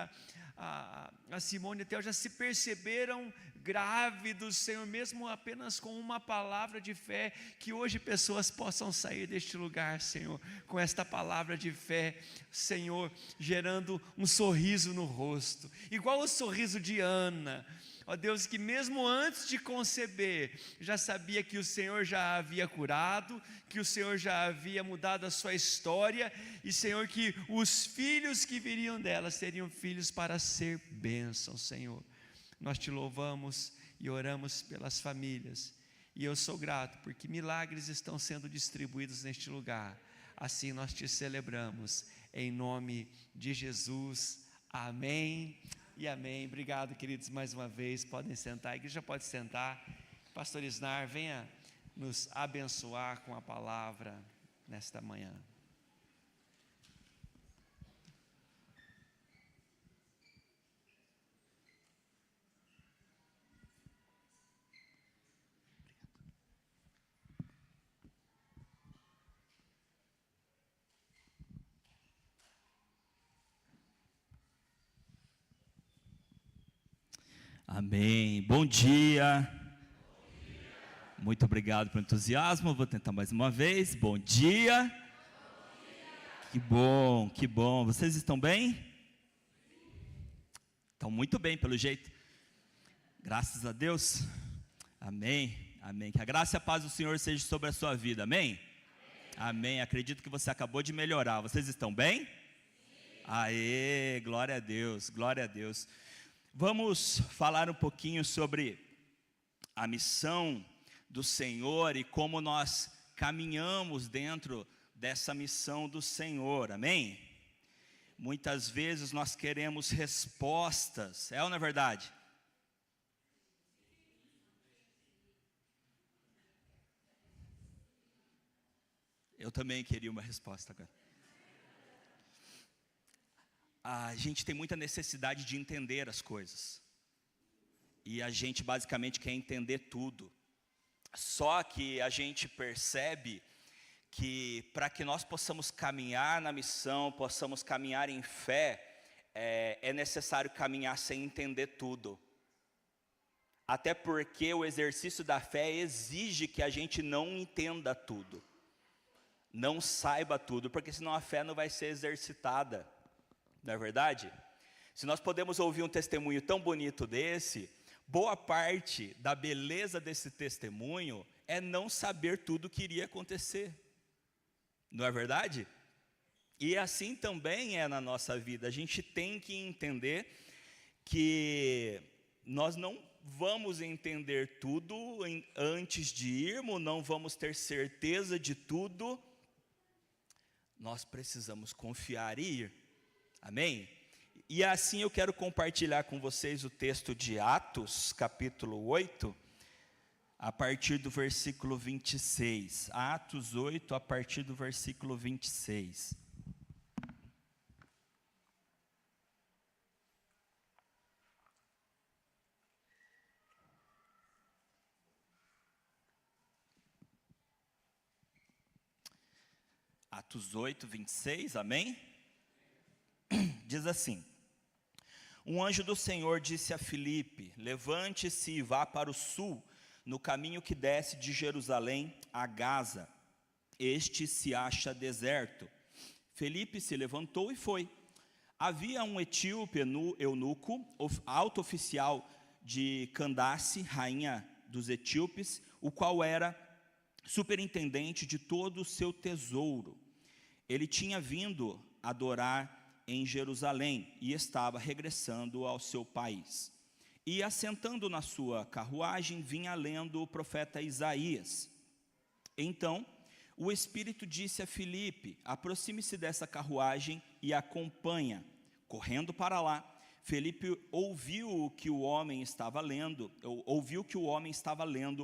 a Simone e o Theo já se perceberam grávidos, Senhor, mesmo apenas com uma palavra de fé, que hoje pessoas possam sair deste lugar, Senhor, com esta palavra de fé, Senhor, gerando um sorriso no rosto, igual o sorriso de Ana, ó Deus, que mesmo antes de conceber, já sabia que o Senhor já havia curado, que o Senhor já havia mudado a sua história, e Senhor, que os filhos que viriam dela seriam filhos para ser bênção, Senhor. Nós te louvamos e oramos pelas famílias, e eu sou grato, porque milagres estão sendo distribuídos neste lugar. Assim nós te celebramos, em nome de Jesus, amém e amém. Obrigado, queridos, mais uma vez, podem sentar, a igreja pode sentar. Pastor Isnar, venha nos abençoar com a palavra nesta manhã. Amém. Bom dia. Muito obrigado pelo entusiasmo. Vou tentar mais uma vez. Bom dia. Que bom, que bom. Vocês estão bem? Estão muito bem, pelo jeito. Graças a Deus. Amém. Amém. Que a graça e a paz do Senhor seja sobre a sua vida. Amém? Amém. Acredito que você acabou de melhorar. Vocês estão bem? Aê, glória a Deus, glória a Deus. Vamos falar um pouquinho sobre a missão do Senhor e como nós caminhamos dentro dessa missão do Senhor, amém? Muitas vezes nós queremos respostas, é ou não é verdade? Eu também queria uma resposta agora. A gente tem muita necessidade de entender as coisas. E a gente basicamente quer entender tudo. Só que a gente percebe que para que nós possamos caminhar na missão, possamos caminhar em fé, é necessário caminhar sem entender tudo. Até porque o exercício da fé exige que a gente não entenda tudo. Não saiba tudo, porque senão a fé não vai ser exercitada. Não é verdade? Se nós podemos ouvir um testemunho tão bonito desse, boa parte da beleza desse testemunho é não saber tudo o que iria acontecer. Não é verdade? E assim também é na nossa vida. A gente tem que entender que nós não vamos entender tudo antes de irmos, não vamos ter certeza de tudo. Nós precisamos confiar e ir. Amém? E assim eu quero compartilhar com vocês o texto de Atos, capítulo 8, a partir do versículo 26. Atos 8, a partir do versículo 26. Atos 8, 26, amém? Diz assim: um anjo do Senhor disse a Filipe: levante-se e vá para o sul, no caminho que desce de Jerusalém a Gaza. Este se acha deserto. Filipe se levantou e foi. Havia um etíope eunuco, alto oficial de Candace, rainha dos etíopes, o qual era superintendente de todo o seu tesouro. Ele tinha vindo adorar em Jerusalém e estava regressando ao seu país. E assentando na sua carruagem, vinha lendo o profeta Isaías. Então, o Espírito disse a Filipe: aproxime-se dessa carruagem e acompanha. Correndo para lá, Filipe ouviu que o homem estava lendo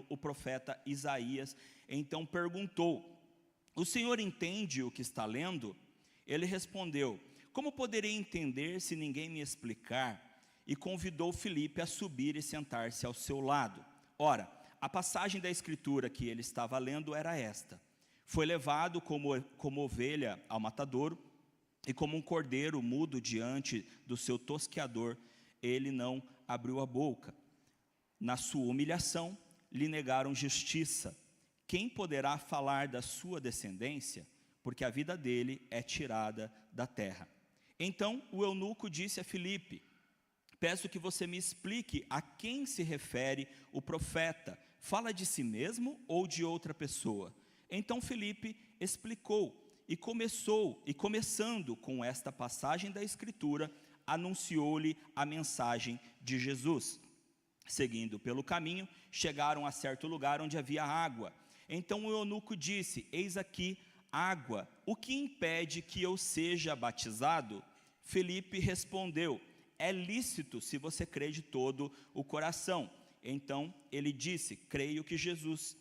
o profeta Isaías. Então perguntou: o senhor entende o que está lendo? Ele respondeu: como poderei entender se ninguém me explicar? E convidou Filipe a subir e sentar-se ao seu lado. Ora, a passagem da escritura que ele estava lendo era esta: foi levado como ovelha ao matadouro, e como um cordeiro mudo diante do seu tosqueador, ele não abriu a boca. Na sua humilhação, lhe negaram justiça. Quem poderá falar da sua descendência? Porque a vida dele é tirada da terra. Então o eunuco disse a Filipe: peço que você me explique a quem se refere o profeta. Fala de si mesmo ou de outra pessoa? Então Filipe explicou e começando com esta passagem da escritura, anunciou-lhe a mensagem de Jesus. Seguindo pelo caminho, chegaram a certo lugar onde havia água. Então o eunuco disse: eis aqui água, o que impede que eu seja batizado? Filipe respondeu: é lícito se você crê de todo o coração. Então ele disse: creio que Jesus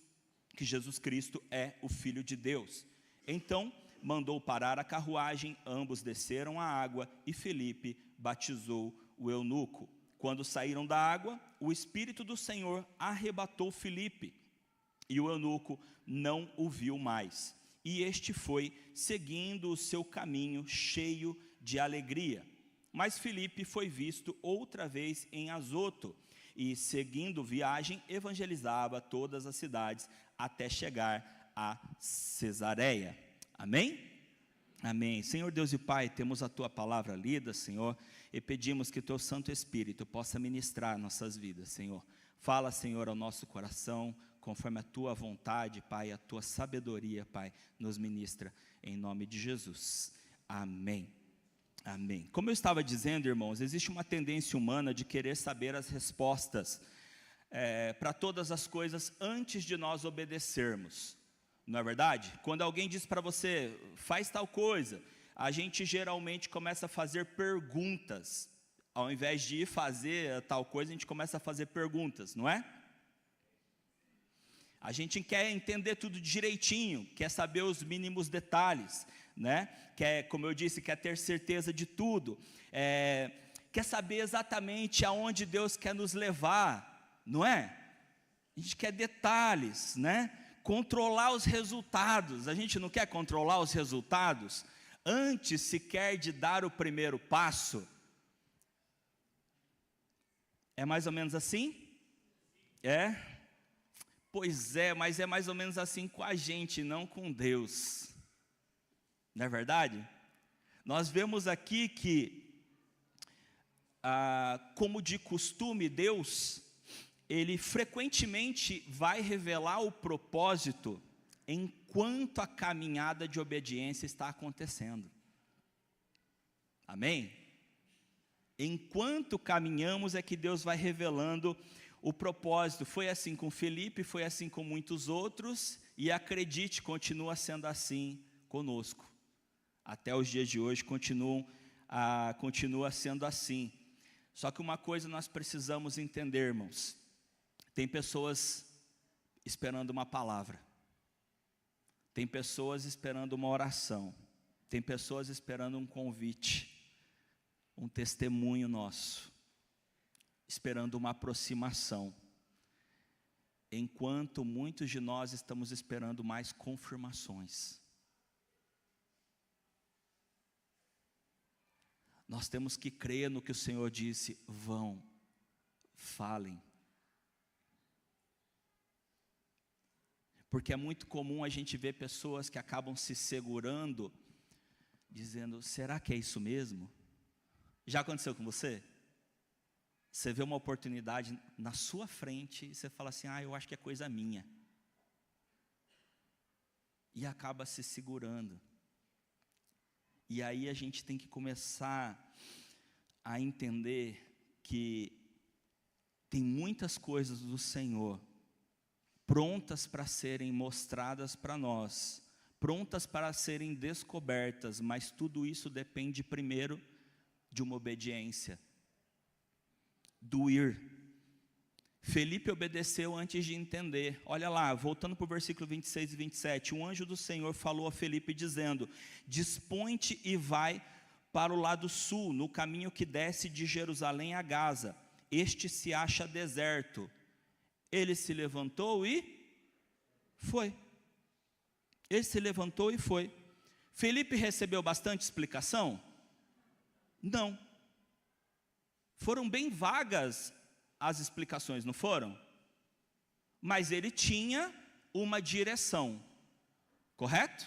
Cristo é o Filho de Deus. Então mandou parar a carruagem, ambos desceram a água e Filipe batizou o eunuco. Quando saíram da água, o Espírito do Senhor arrebatou Filipe, e o eunuco não o viu mais. E este foi seguindo o seu caminho cheio de alegria. Mas Filipe foi visto outra vez em Azoto, e seguindo viagem, evangelizava todas as cidades até chegar a Cesareia. Amém? Amém. Senhor Deus e Pai, temos a Tua palavra lida, Senhor, e pedimos que o Teu Santo Espírito possa ministrar nossas vidas, Senhor. Fala, Senhor, ao nosso coração, conforme a tua vontade, Pai, a tua sabedoria, Pai, nos ministra, em nome de Jesus. Amém. Amém. Como eu estava dizendo, irmãos, existe uma tendência humana de querer saber as respostas para todas as coisas antes de nós obedecermos. Não é verdade? Quando alguém diz para você, faz tal coisa, a gente geralmente começa a fazer perguntas. Ao invés de ir fazer tal coisa, a gente começa a fazer perguntas, não é? A gente quer entender tudo direitinho, quer saber os mínimos detalhes, né? Quer, como eu disse, quer ter certeza de tudo, quer saber exatamente aonde Deus quer nos levar, não é? A gente quer detalhes, né? Controlar os resultados. A gente não quer controlar os resultados antes sequer de dar o primeiro passo. É mais ou menos assim? É? Pois é, mas é mais ou menos assim com a gente, não com Deus. Não é verdade? Nós vemos aqui que, como de costume, Deus, Ele frequentemente vai revelar o propósito enquanto a caminhada de obediência está acontecendo. Amém? Enquanto caminhamos é que Deus vai revelando o propósito. Foi assim com Felipe, foi assim com muitos outros, e acredite, continua sendo assim conosco. Até os dias de hoje continua sendo assim. Só que uma coisa nós precisamos entender, irmãos. Tem pessoas esperando uma palavra. Tem pessoas esperando uma oração. Tem pessoas esperando um convite. Um testemunho nosso, esperando uma aproximação, enquanto muitos de nós estamos esperando mais confirmações. Nós temos que crer no que o Senhor disse: vão, falem. Porque é muito comum a gente ver pessoas que acabam se segurando, dizendo, será que é isso mesmo? Já aconteceu com você? Você vê uma oportunidade na sua frente e você fala assim, eu acho que é coisa minha. E acaba se segurando. E aí a gente tem que começar a entender que tem muitas coisas do Senhor prontas para serem mostradas para nós, prontas para serem descobertas, mas tudo isso depende primeiro de uma obediência, do ir. Felipe obedeceu antes de entender. Olha lá, voltando para o versículo 26 e 27, um anjo do Senhor falou a Felipe dizendo, dispõe-te e vai para o lado sul, no caminho que desce de Jerusalém a Gaza, este se acha deserto. Ele se levantou e foi. Ele se levantou e foi. Felipe recebeu bastante explicação? Não. Foram bem vagas as explicações, não foram? Mas ele tinha uma direção, correto?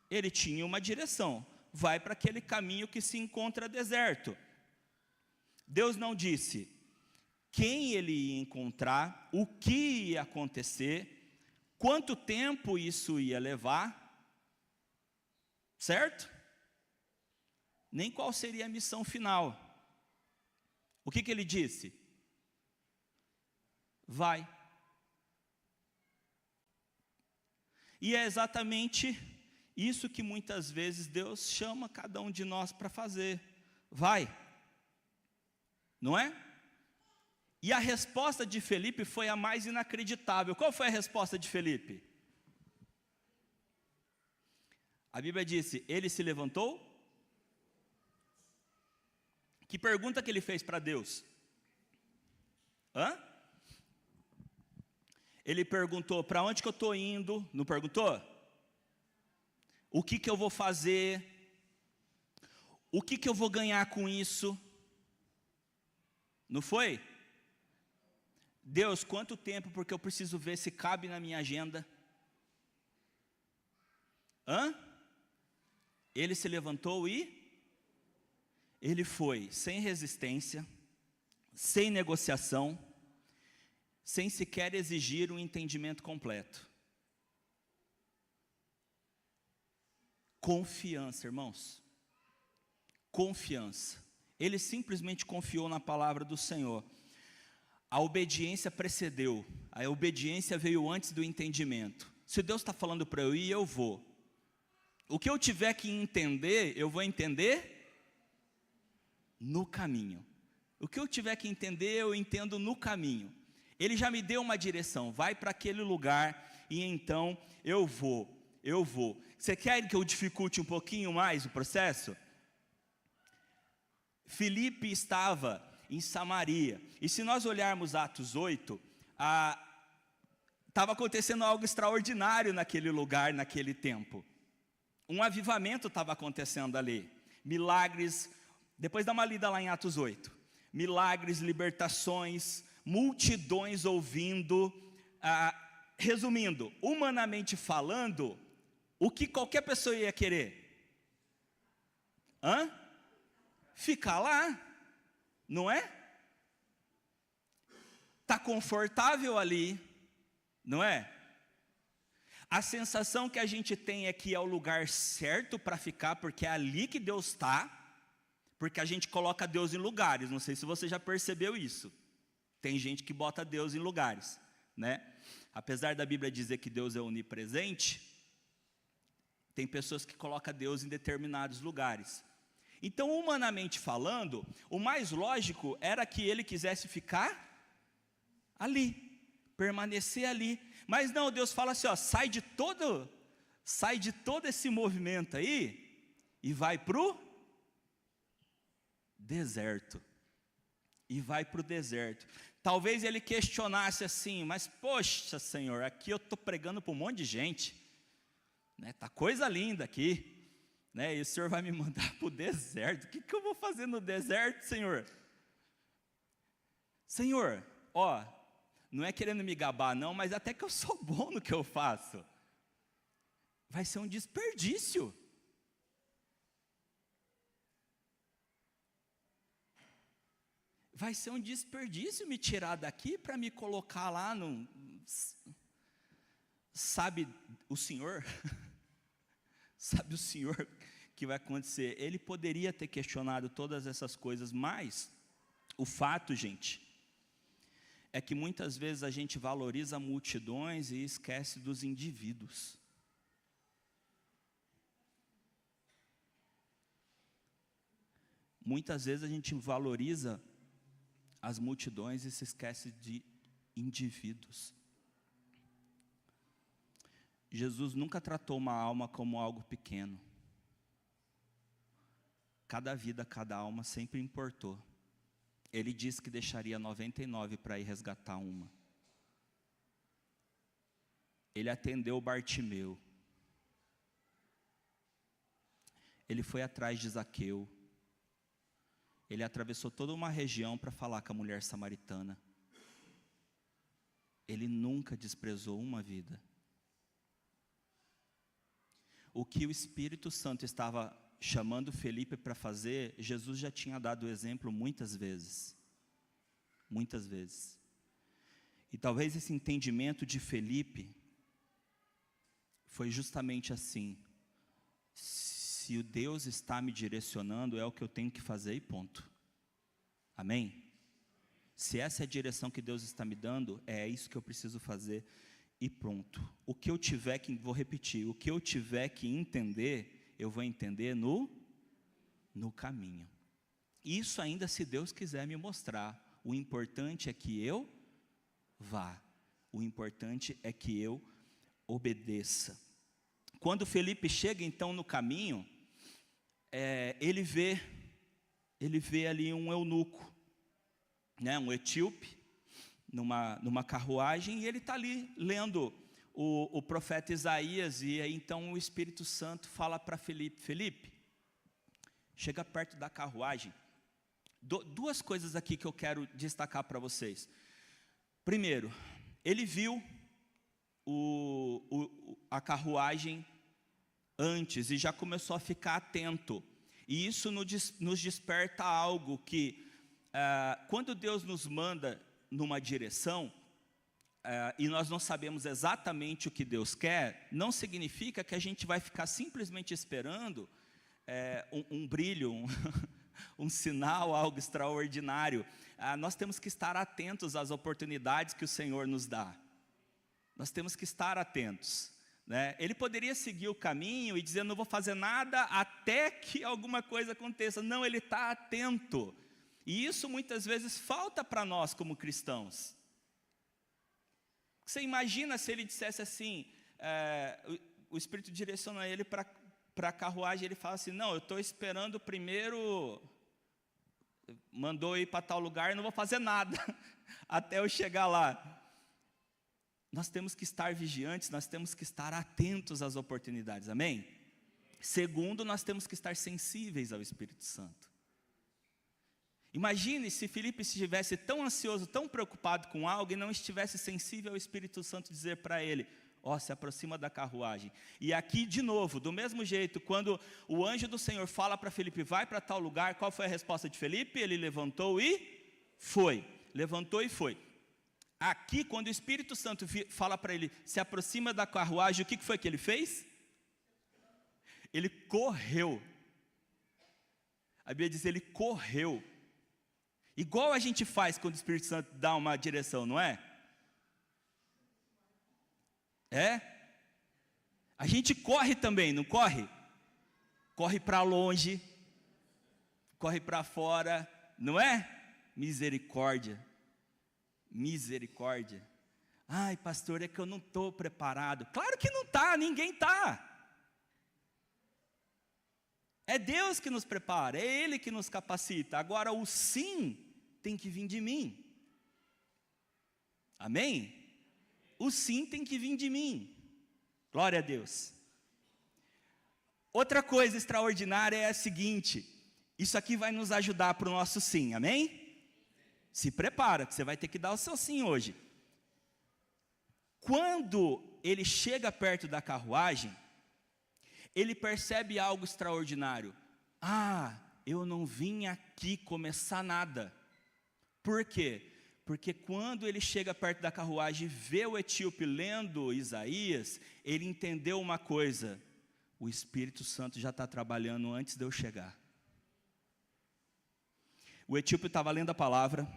Ele tinha uma direção. Vai para aquele caminho que se encontra deserto. Deus não disse quem ele ia encontrar, o que ia acontecer, quanto tempo isso ia levar, certo? Nem qual seria a missão final. O que ele disse? Vai. E é exatamente isso que muitas vezes Deus chama cada um de nós para fazer. Vai. Não é? E a resposta de Felipe foi a mais inacreditável. Qual foi a resposta de Felipe? A Bíblia disse, ele se levantou. Que pergunta que ele fez para Deus? Ele perguntou, para onde que eu estou indo? Não perguntou? O que que eu vou fazer? O que que eu vou ganhar com isso? Não foi? Deus, quanto tempo, porque eu preciso ver se cabe na minha agenda. Ele se levantou e ele foi, sem resistência, sem negociação, sem sequer exigir um entendimento completo. Confiança, irmãos. Confiança. Ele simplesmente confiou na palavra do Senhor. A obediência precedeu. A obediência veio antes do entendimento. Se Deus está falando para eu ir, eu vou. O que eu tiver que entender, eu vou entender no caminho. O que eu tiver que entender, eu entendo no caminho. Ele já me deu uma direção. Vai para aquele lugar e então eu vou. Você quer que eu dificulte um pouquinho mais o processo? Filipe estava em Samaria. E se nós olharmos Atos 8, estava acontecendo algo extraordinário naquele lugar, naquele tempo. Um avivamento estava acontecendo ali. Milagres, depois dá uma lida lá em Atos 8. Milagres, libertações, multidões ouvindo. Resumindo, humanamente falando, o que qualquer pessoa ia querer? Ficar lá, não é? Está confortável ali, não é? A sensação que a gente tem é que é o lugar certo para ficar, porque é ali que Deus está, porque a gente coloca Deus em lugares. Não sei se você já percebeu isso. Tem gente que bota Deus em lugares, né? Apesar da Bíblia dizer que Deus é onipresente, tem pessoas que colocam Deus em determinados lugares. Então, humanamente falando, o mais lógico era que ele quisesse ficar ali, permanecer ali. Mas não, Deus fala assim, ó, sai de todo esse movimento aí e vai para o deserto. Talvez ele questionasse assim, mas poxa, Senhor, aqui eu estou pregando para um monte de gente, né? Tá coisa linda aqui, né? E o Senhor vai me mandar para o deserto. O que eu vou fazer no deserto, Senhor? Senhor, ó, não é querendo me gabar não, mas até que eu sou bom no que eu faço. Vai ser um desperdício. Vai ser um desperdício me tirar daqui para me colocar lá no... Sabe o Senhor? Sabe o Senhor que vai acontecer? Ele poderia ter questionado todas essas coisas, mas o fato, gente, é que muitas vezes a gente valoriza multidões e esquece dos indivíduos. Muitas vezes a gente valoriza as multidões e se esquece de indivíduos. Jesus nunca tratou uma alma como algo pequeno. Cada vida, cada alma sempre importou. Ele disse que deixaria 99 para ir resgatar uma. Ele atendeu Bartimeu. Ele foi atrás de Zaqueu. Ele atravessou toda uma região para falar com a mulher samaritana. Ele nunca desprezou uma vida. O que o Espírito Santo estava chamando Felipe para fazer, Jesus já tinha dado o exemplo muitas vezes. Muitas vezes. E talvez esse entendimento de Felipe foi justamente assim. Se o Deus está me direcionando, é o que eu tenho que fazer e ponto. Amém? Se essa é a direção que Deus está me dando, é isso que eu preciso fazer e pronto. O que eu tiver que, vou repetir, o que eu tiver que entender, eu vou entender no caminho. Isso ainda se Deus quiser me mostrar. O importante é que eu vá. O importante é que eu obedeça. Quando Felipe chega então no caminho, ele vê ali um eunuco, né, um etíope, numa carruagem, e ele está ali lendo o profeta Isaías, e aí então o Espírito Santo fala para Felipe, Felipe, chega perto da carruagem. Duas coisas aqui que eu quero destacar para vocês. Primeiro, ele viu a carruagem antes e já começou a ficar atento. E isso nos desperta algo que, quando Deus nos manda numa direção, e nós não sabemos exatamente o que Deus quer, não significa que a gente vai ficar simplesmente esperando um brilho, um sinal, algo extraordinário. Nós temos que estar atentos às oportunidades que o Senhor nos dá. Nós temos que estar atentos, né? Ele poderia seguir o caminho e dizer, não vou fazer nada até que alguma coisa aconteça. Não, ele está atento. E isso muitas vezes falta para nós como cristãos. Você imagina se ele dissesse assim, o Espírito direciona ele para a carruagem, ele fala assim, não, eu estou esperando primeiro, mandou ir para tal lugar, não vou fazer nada até eu chegar lá. Nós temos que estar vigiantes, nós temos que estar atentos às oportunidades, amém? Segundo, nós temos que estar sensíveis ao Espírito Santo. Imagine se Filipe estivesse tão ansioso, tão preocupado com algo e não estivesse sensível ao Espírito Santo dizer para ele, se aproxima da carruagem. E aqui, de novo, do mesmo jeito, quando o anjo do Senhor fala para Filipe, vai para tal lugar, qual foi a resposta de Filipe? Ele levantou e foi. Levantou e foi. Aqui, quando o Espírito Santo fala para ele, se aproxima da carruagem, o que foi que ele fez? Ele correu. A Bíblia diz, ele correu. Igual a gente faz quando o Espírito Santo dá uma direção, não é? A gente corre também, não corre? Corre para longe, corre para fora, não é? Misericórdia. Misericórdia. Ai, pastor, é que eu não estou preparado. Claro que não está, ninguém está. É Deus que nos prepara, é Ele que nos capacita. Agora, o sim tem que vir de mim. Amém? O sim tem que vir de mim. Glória a Deus. Outra coisa extraordinária é a seguinte, isso aqui vai nos ajudar para o nosso sim, amém? Se prepara, que você vai ter que dar o seu sim hoje. Quando ele chega perto da carruagem, ele percebe algo extraordinário. Eu não vim aqui começar nada. Por quê? Porque quando ele chega perto da carruagem e vê o etíope lendo Isaías, ele entendeu uma coisa, o Espírito Santo já está trabalhando antes de eu chegar. O etíope estava lendo a palavra,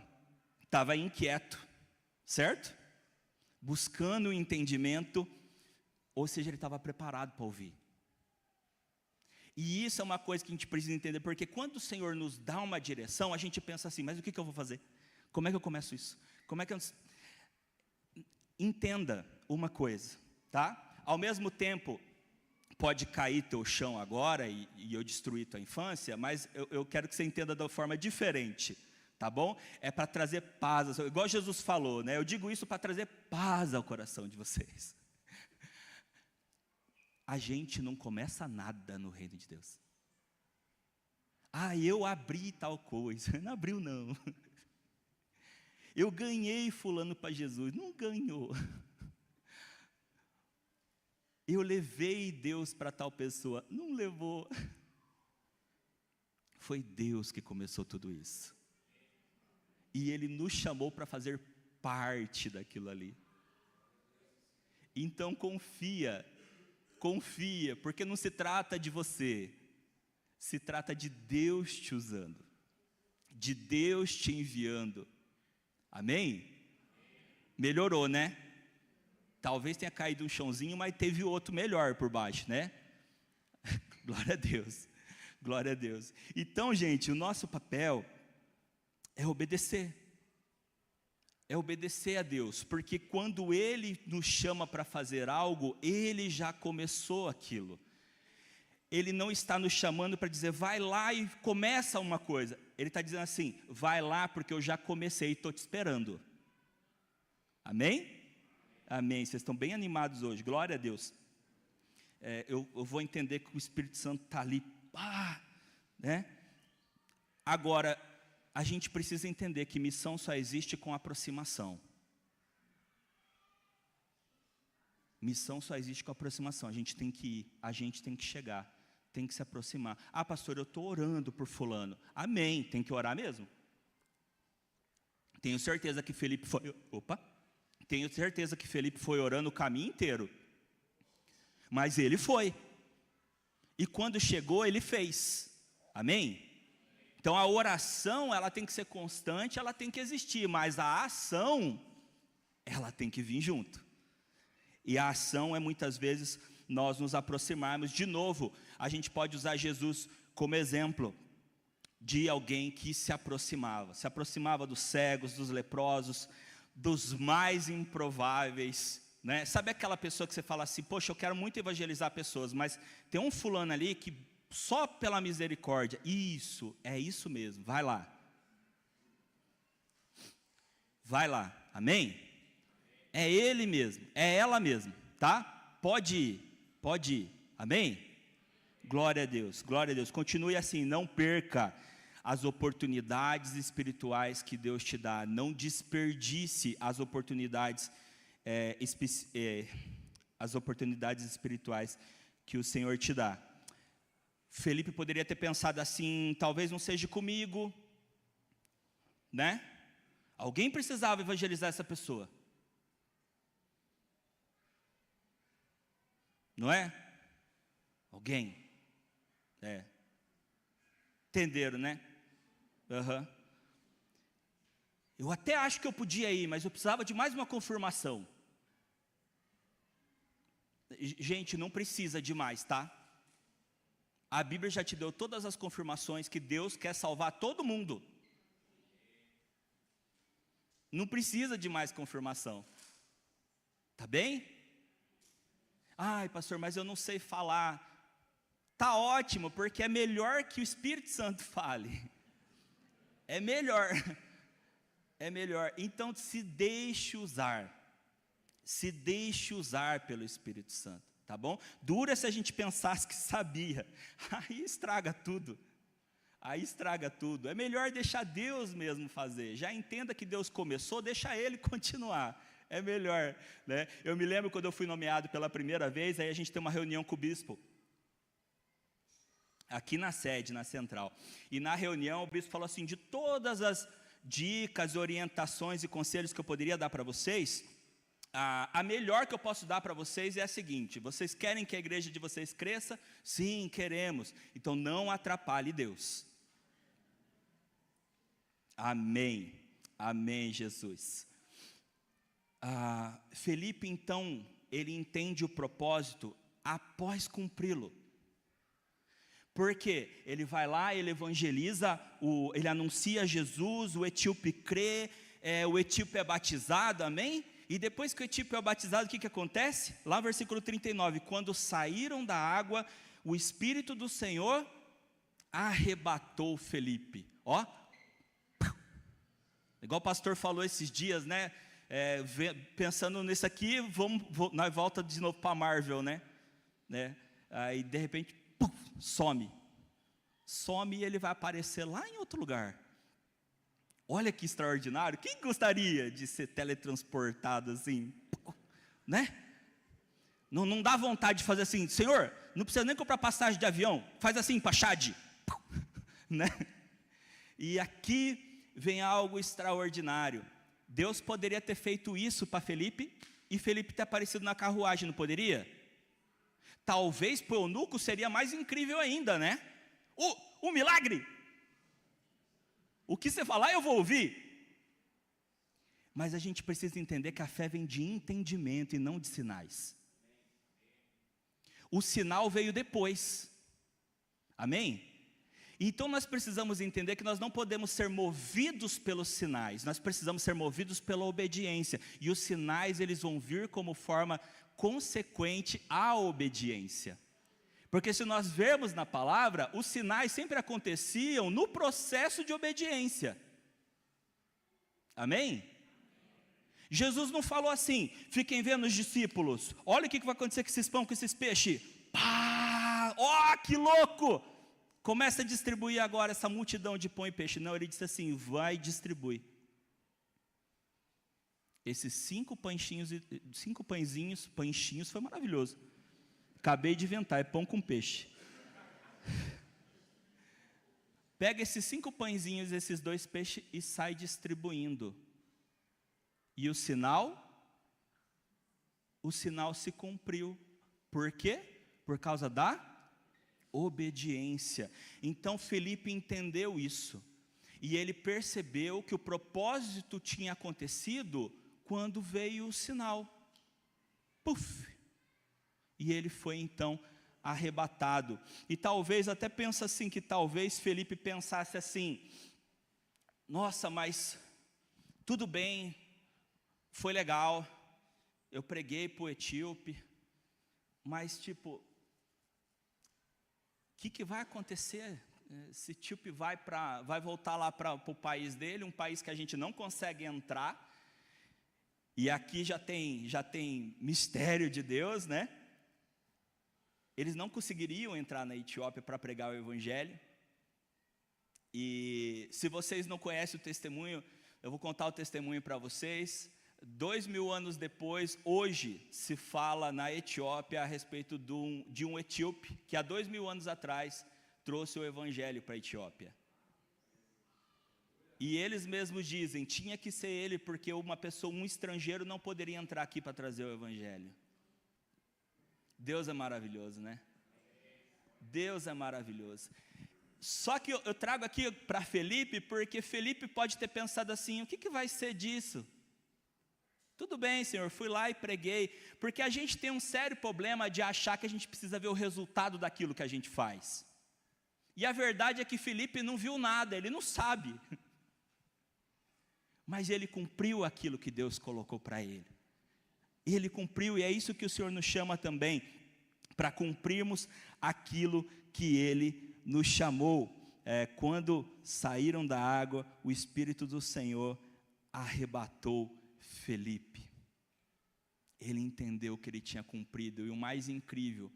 estava inquieto, certo? Buscando o entendimento, ou seja, ele estava preparado para ouvir. E isso é uma coisa que a gente precisa entender, porque quando o Senhor nos dá uma direção, a gente pensa assim, mas o que eu vou fazer? Como é que eu começo isso? Como é que eu... Entenda uma coisa, tá? Ao mesmo tempo, pode cair teu chão agora e eu destruir tua infância, mas eu quero que você entenda de uma forma diferente, tá bom? É para trazer paz, igual Jesus falou, né? Eu digo isso para trazer paz ao coração de vocês. A gente não começa nada no reino de Deus. Eu abri tal coisa. Não abriu, não. Eu ganhei fulano para Jesus. Não ganhou. Eu levei Deus para tal pessoa. Não levou. Foi Deus que começou tudo isso. E Ele nos chamou para fazer parte daquilo ali. Então confia, porque não se trata de você, se trata de Deus te usando, de Deus te enviando. Amém? Melhorou, né? Talvez tenha caído um chãozinho, mas teve outro melhor por baixo, né? Glória a Deus, glória a Deus. Então, gente, o nosso papel é obedecer. É obedecer a Deus, porque quando Ele nos chama para fazer algo, Ele já começou aquilo. Ele não está nos chamando para dizer, vai lá e começa uma coisa. Ele está dizendo assim, vai lá porque eu já comecei e estou te esperando. Amém? Amém. Vocês estão bem animados hoje, glória a Deus. Eu vou entender que o Espírito Santo está ali, né? Agora, a gente precisa entender que missão só existe com aproximação. Missão só existe com aproximação. A gente tem que ir, a gente tem que chegar, tem que se aproximar. Pastor, eu estou orando por fulano. Amém, tem que orar mesmo. Tenho certeza que Felipe foi... Tenho certeza que Felipe foi orando o caminho inteiro. Mas ele foi. E quando chegou, ele fez. Amém? Então a oração, ela tem que ser constante, ela tem que existir, mas a ação, ela tem que vir junto. E a ação é muitas vezes nós nos aproximarmos. De novo, a gente pode usar Jesus como exemplo de alguém que se aproximava dos cegos, dos leprosos, dos mais improváveis, né? Sabe aquela pessoa que você fala assim, poxa, eu quero muito evangelizar pessoas, mas tem um fulano ali que só pela misericórdia, é isso mesmo, vai lá, amém? É ele mesmo, é ela mesmo, tá? Pode ir, amém? Glória a Deus, continue assim, não perca as oportunidades espirituais que Deus te dá, não desperdice as oportunidades espirituais que o Senhor te dá. Felipe poderia ter pensado assim, talvez não seja comigo, né? Alguém precisava evangelizar essa pessoa, não é? Alguém, entenderam, né? Eu até acho que eu podia ir, mas eu precisava de mais uma confirmação. Gente, não precisa de mais, tá? A Bíblia já te deu todas as confirmações que Deus quer salvar todo mundo. Não precisa de mais confirmação. Tá bem? Ai, pastor, mas eu não sei falar. Tá ótimo, porque é melhor que o Espírito Santo fale. É melhor. Então, se deixe usar. Se deixe usar pelo Espírito Santo, tá bom? Dura se a gente pensasse que sabia. Aí estraga tudo. É melhor deixar Deus mesmo fazer. Já entenda que Deus começou, deixa Ele continuar. É melhor, né? Eu me lembro quando eu fui nomeado pela primeira vez, aí a gente tem uma reunião com o bispo. Aqui na sede, na central. E na reunião o bispo falou assim, de todas as dicas, orientações e conselhos que eu poderia dar para vocês, a melhor que eu posso dar para vocês é a seguinte: vocês querem que a igreja de vocês cresça? Sim, queremos. Então não atrapalhe Deus. Amém. Amém, Jesus. Felipe, então, ele entende o propósito após cumpri-lo. Porque ele vai lá, ele evangeliza, ele anuncia Jesus, o etíope crê, o etíope é batizado, amém? E depois que o etíope é batizado, o que acontece? Lá no versículo 39, quando saíram da água, o Espírito do Senhor arrebatou Felipe. Ó, igual o pastor falou esses dias, né? Pensando nisso aqui, nós volta de novo para a Marvel, né? Aí de repente, some e ele vai aparecer lá em outro lugar. Olha que extraordinário. Quem gostaria de ser teletransportado assim, né? Não dá vontade de fazer assim, Senhor, não precisa nem comprar passagem de avião, faz assim para Chad, né? E aqui vem algo extraordinário. Deus poderia ter feito isso para Felipe e Felipe ter aparecido na carruagem, não poderia? Talvez para o eunuco seria mais incrível ainda, né? O milagre! O que você falar eu vou ouvir. Mas a gente precisa entender que a fé vem de entendimento e não de sinais. O sinal veio depois. Amém? Então nós precisamos entender que nós não podemos ser movidos pelos sinais. Nós precisamos ser movidos pela obediência. E os sinais, eles vão vir como forma consequente à obediência. Porque se nós vermos na palavra, os sinais sempre aconteciam no processo de obediência. Amém? Jesus não falou assim, fiquem vendo os discípulos, olha o que vai acontecer com esses pão, com esses peixes. Pá! Ó, que louco! Começa a distribuir agora essa multidão de pão e peixe. Não, ele disse assim, vai e distribui. Esses 5 pãezinhos foi maravilhoso. Acabei de inventar, é pão com peixe. Pega esses 5 pãezinhos, esses 2 peixes e sai distribuindo. E o sinal o sinal se cumpriu. Por quê? Por causa da obediência. Então Felipe entendeu isso. E ele percebeu que o propósito tinha acontecido quando veio o sinal. Puf! E ele foi então arrebatado. E talvez, até pensa assim, que talvez Felipe pensasse assim: nossa, mas tudo bem, foi legal, eu preguei para o etíope, mas tipo, o que vai acontecer? Esse etíope vai voltar lá para o país dele, um país que a gente não consegue entrar, e aqui já tem mistério de Deus, né? Eles não conseguiriam entrar na Etiópia para pregar o evangelho. E se vocês não conhecem o testemunho, eu vou contar o testemunho para vocês. 2000 anos depois, hoje, se fala na Etiópia a respeito de um etíope que há 2000 anos atrás trouxe o evangelho para a Etiópia. E eles mesmos dizem, tinha que ser ele, porque um estrangeiro não poderia entrar aqui para trazer o evangelho. Deus é maravilhoso, né? Deus é maravilhoso. Só que eu trago aqui para Felipe, porque Felipe pode ter pensado assim: o que vai ser disso? Tudo bem, Senhor, fui lá e preguei. Porque a gente tem um sério problema de achar que a gente precisa ver o resultado daquilo que a gente faz. E a verdade é que Felipe não viu nada, ele não sabe. Mas ele cumpriu aquilo que Deus colocou para ele. Ele cumpriu, e é isso que o Senhor nos chama também, para cumprirmos aquilo que Ele nos chamou. Quando saíram da água, o Espírito do Senhor arrebatou Felipe. Ele entendeu que ele tinha cumprido, e o mais incrível,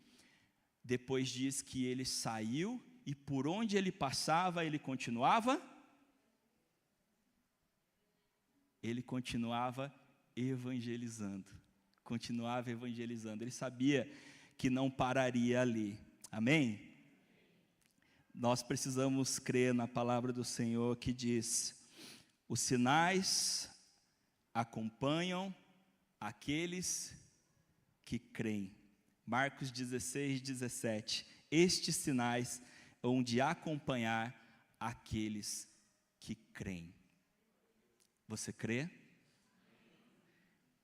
depois diz que ele saiu, e por onde ele passava, ele continuava evangelizando. Ele sabia que não pararia ali. Amém? Nós precisamos crer na palavra do Senhor que diz: os sinais acompanham aqueles que creem. Marcos 16:17. Estes sinais hão de acompanhar aqueles que creem. Você crê?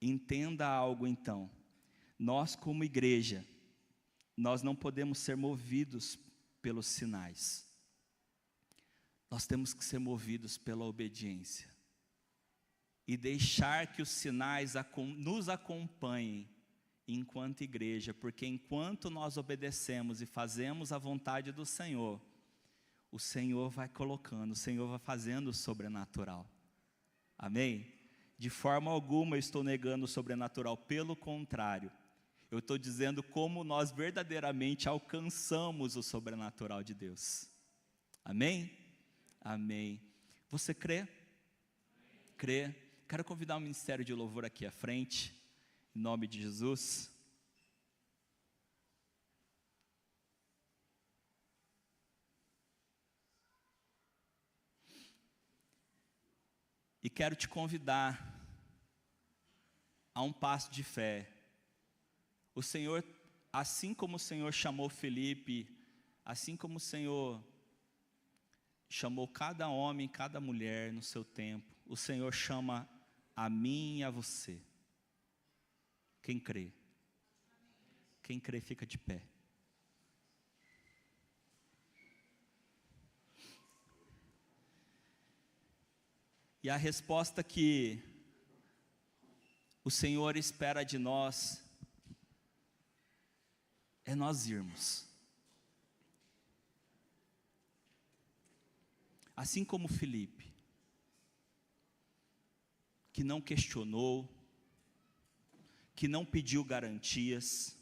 Entenda algo então, nós como igreja, nós não podemos ser movidos pelos sinais, nós temos que ser movidos pela obediência, e deixar que os sinais nos acompanhem enquanto igreja, porque enquanto nós obedecemos e fazemos a vontade do Senhor, o Senhor vai colocando, o Senhor vai fazendo o sobrenatural, amém? De forma alguma eu estou negando o sobrenatural, pelo contrário, eu estou dizendo como nós verdadeiramente alcançamos o sobrenatural de Deus. Amém? Amém. Você crê? Crê? Quero convidar o ministério de louvor aqui à frente, em nome de Jesus. E quero te convidar a um passo de fé. O Senhor, assim como o Senhor chamou Felipe, assim como o Senhor chamou cada homem, cada mulher no seu tempo, o Senhor chama a mim e a você. Quem crê? Quem crê fica de pé. E a resposta que o Senhor espera de nós é nós irmos. Assim como Felipe, que não questionou, que não pediu garantias,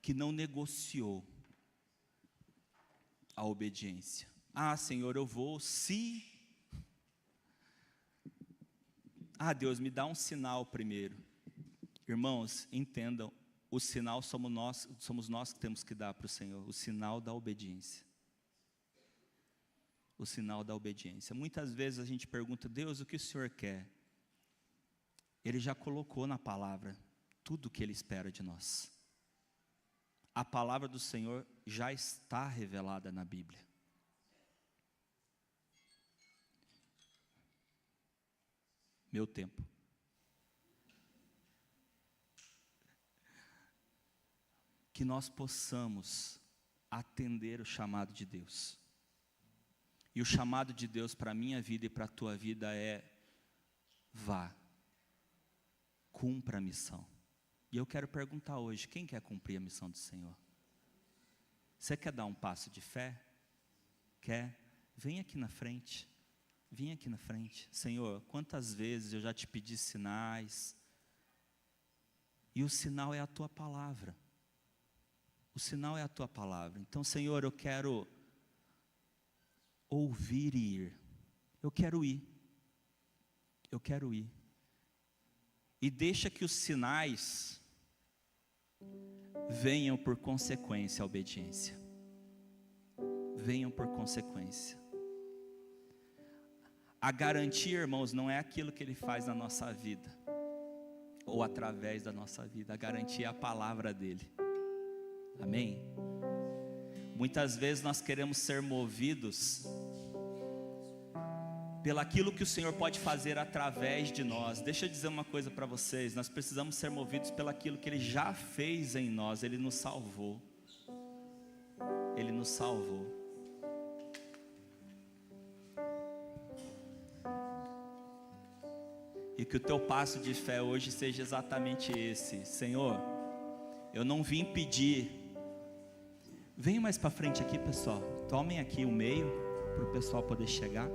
que não negociou a obediência. Ah, Senhor, eu vou se... Ah, Deus, me dá um sinal primeiro. Irmãos, entendam, o sinal somos nós que temos que dar para o Senhor, o sinal da obediência. o sinal da obediência. Muitas vezes a gente pergunta, Deus, o que o Senhor quer? Ele já colocou na palavra tudo o que Ele espera de nós. A palavra do Senhor já está revelada na Bíblia. Meu tempo. Que nós possamos atender o chamado de Deus. E o chamado de Deus para a minha vida e para a tua vida é: vá, cumpra a missão. E eu quero perguntar hoje, quem quer cumprir a missão do Senhor? Você quer dar um passo de fé? Quer? Vem aqui na frente. Vem aqui na frente. Senhor, quantas vezes eu já te pedi sinais, e o sinal é a tua palavra. O sinal é a tua palavra. Então, Senhor, eu quero ouvir e ir. Eu quero ir. Eu quero ir. E deixa que os sinais venham por consequência à obediência. Venham por consequência. A garantia, irmãos, não é aquilo que Ele faz na nossa vida, ou através da nossa vida. A garantia é a palavra dEle. Amém? Muitas vezes nós queremos ser movidos pelaquilo que o Senhor pode fazer através de nós. Deixa eu dizer uma coisa para vocês: nós precisamos ser movidos pelaquilo que Ele já fez em nós. Ele nos salvou. Ele nos salvou. E que o teu passo de fé hoje seja exatamente esse: Senhor, eu não vim pedir. Venham mais para frente aqui, pessoal. Tomem aqui o meio para o pessoal poder chegar.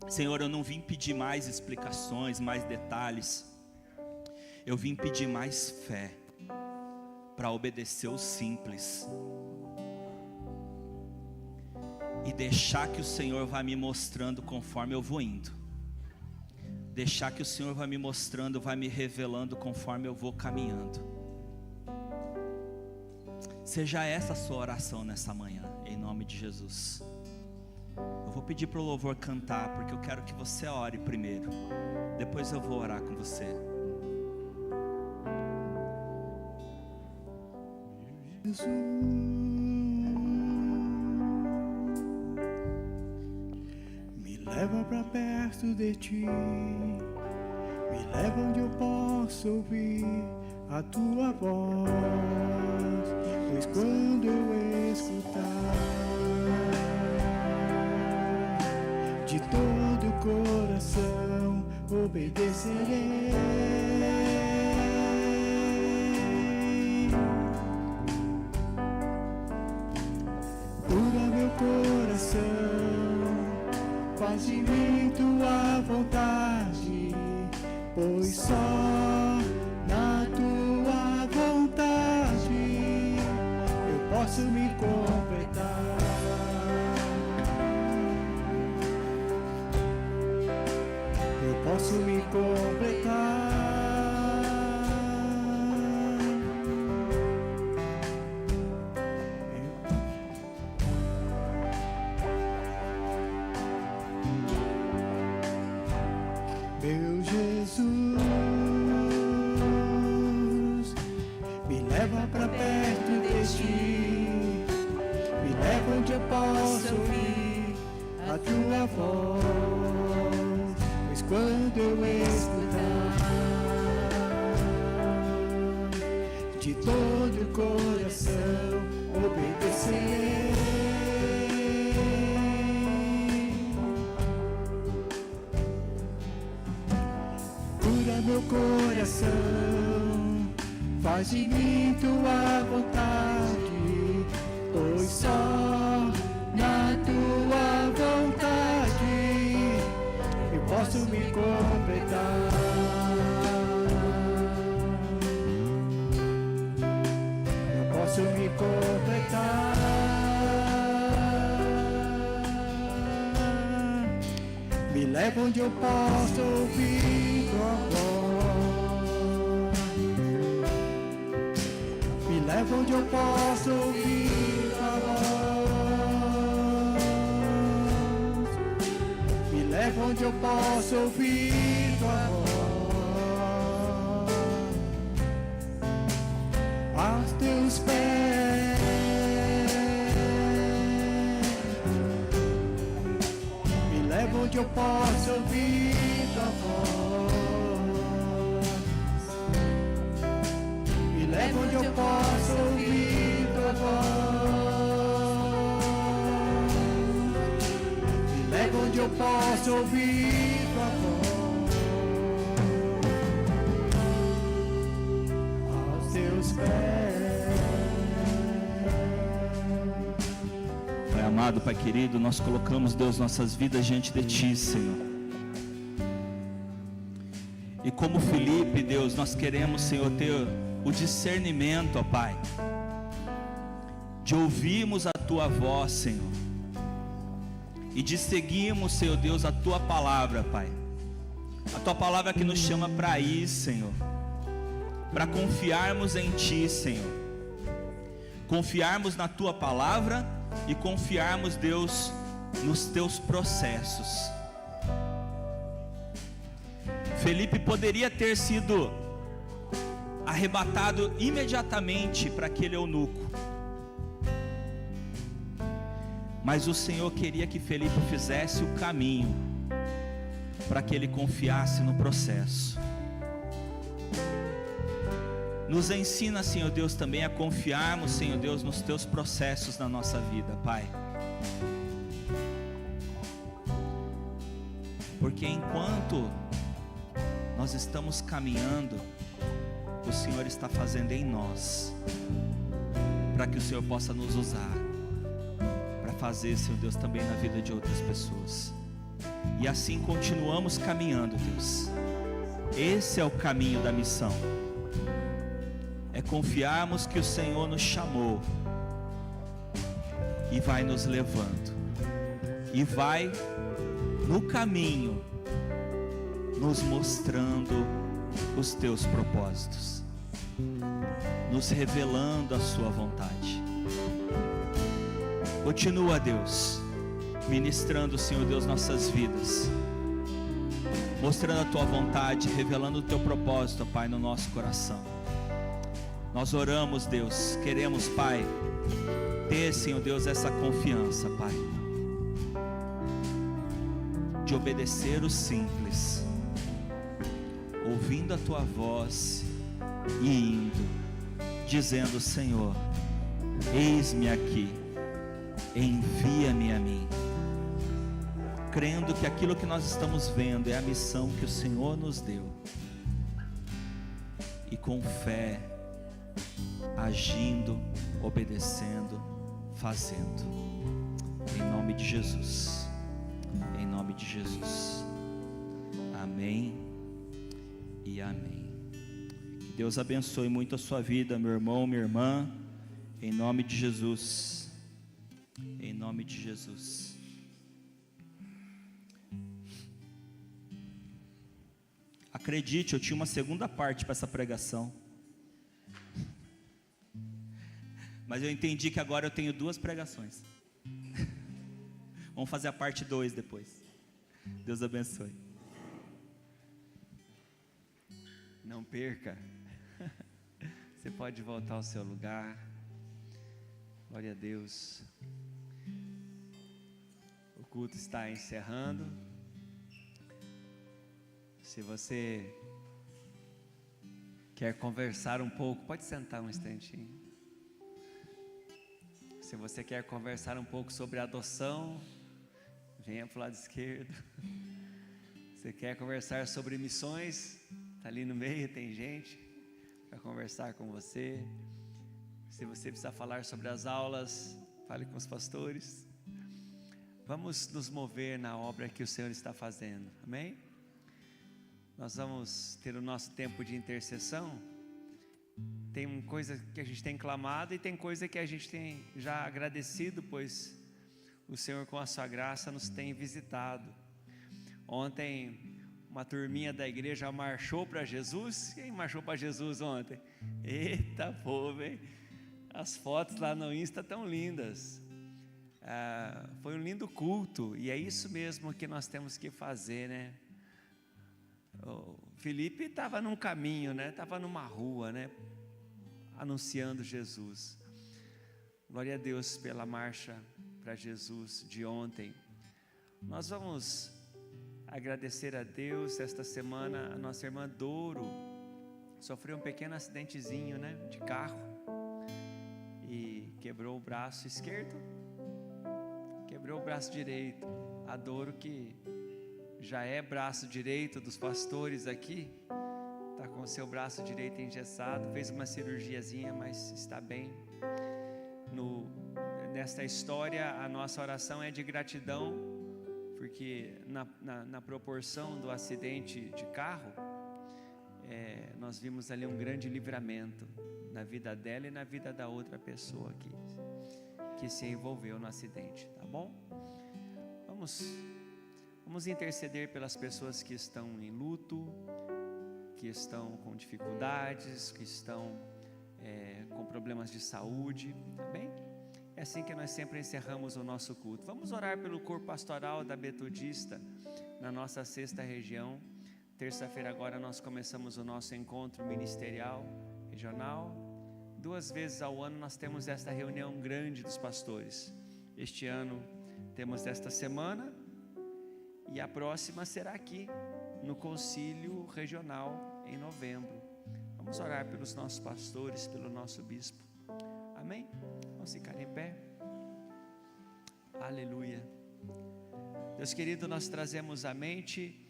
Senhor, eu não vim pedir mais explicações, mais detalhes. Eu vim pedir mais fé para obedecer o simples. E deixar que o Senhor vá me mostrando conforme eu vou indo. Deixar que o Senhor vá me mostrando, vai me revelando conforme eu vou caminhando. Seja essa a sua oração nessa manhã, em nome de Jesus. Eu vou pedir para o louvor cantar, porque eu quero que você ore primeiro. Depois eu vou orar com você. Jesus, me leva para perto de ti. Me leva onde eu posso ouvir a tua voz. Pois quando eu escutar, de todo o coração obedecerei. Cura meu coração, faz de mim tua vontade, pois só na tua vontade eu posso me completar. Eu posso me completar. Meu Jesus, me leva pra perto de ti, me leva onde eu posso ouvir a tua voz, pois quando eu escutar, de todo o coração obedecerei. Meu coração, faz de mim tua vontade, pois só na tua vontade eu posso me completar. Eu posso me completar. Me leva onde eu posso ouvir tua voz. Me leva onde eu posso ouvir tua voz. Me leva onde eu posso ouvir tua voz. Aos teus pés. Me leva onde eu posso ouvir tua voz. Me leva onde eu posso ouvir tua voz. Me leva onde eu posso ouvir tua voz. Aos teus pés. Pai amado, Pai querido, nós colocamos, Deus, nossas vidas diante de Ti, Senhor. E como Felipe, Deus, nós queremos, Senhor, ter o discernimento, ó Pai, de ouvirmos a Tua voz, Senhor, e de seguirmos, Senhor Deus, a Tua palavra, Pai. A Tua palavra que nos chama para ir, Senhor, para confiarmos em Ti, Senhor, confiarmos na Tua palavra e confiarmos, Deus, nos Teus processos. Felipe poderia ter sido arrebatado imediatamente para aquele eunuco, mas o Senhor queria que Felipe fizesse o caminho para que ele confiasse no processo. Nos ensina, Senhor Deus, também a confiarmos, Senhor Deus, nos Teus processos na nossa vida, Pai. Porque enquanto nós estamos caminhando, o Senhor está fazendo em nós, para que o Senhor possa nos usar, para fazer, Senhor Deus, também na vida de outras pessoas. E assim continuamos caminhando, Deus. Esse é o caminho da missão. É confiarmos que o Senhor nos chamou e vai nos levando, e vai no caminho nos mostrando os Teus propósitos, nos revelando a Sua vontade. Continua, Deus, ministrando, Senhor Deus, nossas vidas, mostrando a Tua vontade, revelando o Teu propósito, Pai, no nosso coração. Nós oramos, Deus, queremos, Pai, ter, Senhor Deus, essa confiança, Pai, de obedecer o simples, ouvindo a Tua voz e indo, dizendo: Senhor, eis-me aqui, envia-me a mim, crendo que aquilo que nós estamos vendo é a missão que o Senhor nos deu, e com fé, agindo, obedecendo, fazendo, em nome de Jesus, em nome de Jesus, amém e amém. Que Deus abençoe muito a sua vida, meu irmão, minha irmã, em nome de Jesus, em nome de Jesus. Acredite, eu tinha uma segunda parte para essa pregação, mas eu entendi que agora eu tenho 2 pregações. Vamos fazer a parte 2 depois. Deus abençoe. Não perca. Você pode voltar ao seu lugar. Glória a Deus. O culto está encerrando. Se você quer conversar um pouco, pode sentar um instantinho. Se você quer conversar um pouco sobre adoção, venha para o lado esquerdo. Você quer conversar sobre missões, está ali no meio, tem gente para conversar com você. Se você precisar falar sobre as aulas, fale com os pastores. Vamos nos mover na obra que o Senhor está fazendo, amém? Nós vamos ter o nosso tempo de intercessão. Tem coisa que a gente tem clamado e tem coisa que a gente tem já agradecido, pois o Senhor, com a sua graça, nos tem visitado. Ontem uma turminha da igreja marchou para Jesus. Quem marchou para Jesus ontem? Eita povo, hein? As fotos lá no Insta estão lindas. Foi um lindo culto, e é isso mesmo que nós temos que fazer, né? O Felipe estava num caminho, né? Estava numa rua, né? Anunciando Jesus. Glória a Deus pela marcha para Jesus de ontem. Nós vamos agradecer a Deus. Esta semana a nossa irmã Douro sofreu um pequeno acidentezinho, né? De carro, e quebrou o braço esquerdo, quebrou o braço direito. A Douro, que já é braço direito dos pastores aqui, está com o seu braço direito engessado, fez uma cirurgiazinha, mas está bem. Nesta história, a nossa oração é de gratidão, porque na proporção do acidente de carro, nós vimos ali um grande livramento na vida dela e na vida da outra pessoa que se envolveu no acidente, tá bom? Vamos interceder pelas pessoas que estão em luto, que estão com dificuldades, que estão com problemas de saúde, tá bem? É assim que nós sempre encerramos o nosso culto. Vamos orar pelo corpo pastoral da Metodista na nossa 6ª região. Terça-feira agora nós começamos o nosso encontro ministerial regional. 2 vezes ao ano nós temos esta reunião grande dos pastores. Este ano temos esta semana, e a próxima será aqui no concílio regional em novembro. Vamos orar pelos nossos pastores, pelo nosso bispo. Amém? Vamos ficar em pé. Aleluia. Deus querido, nós trazemos à mente,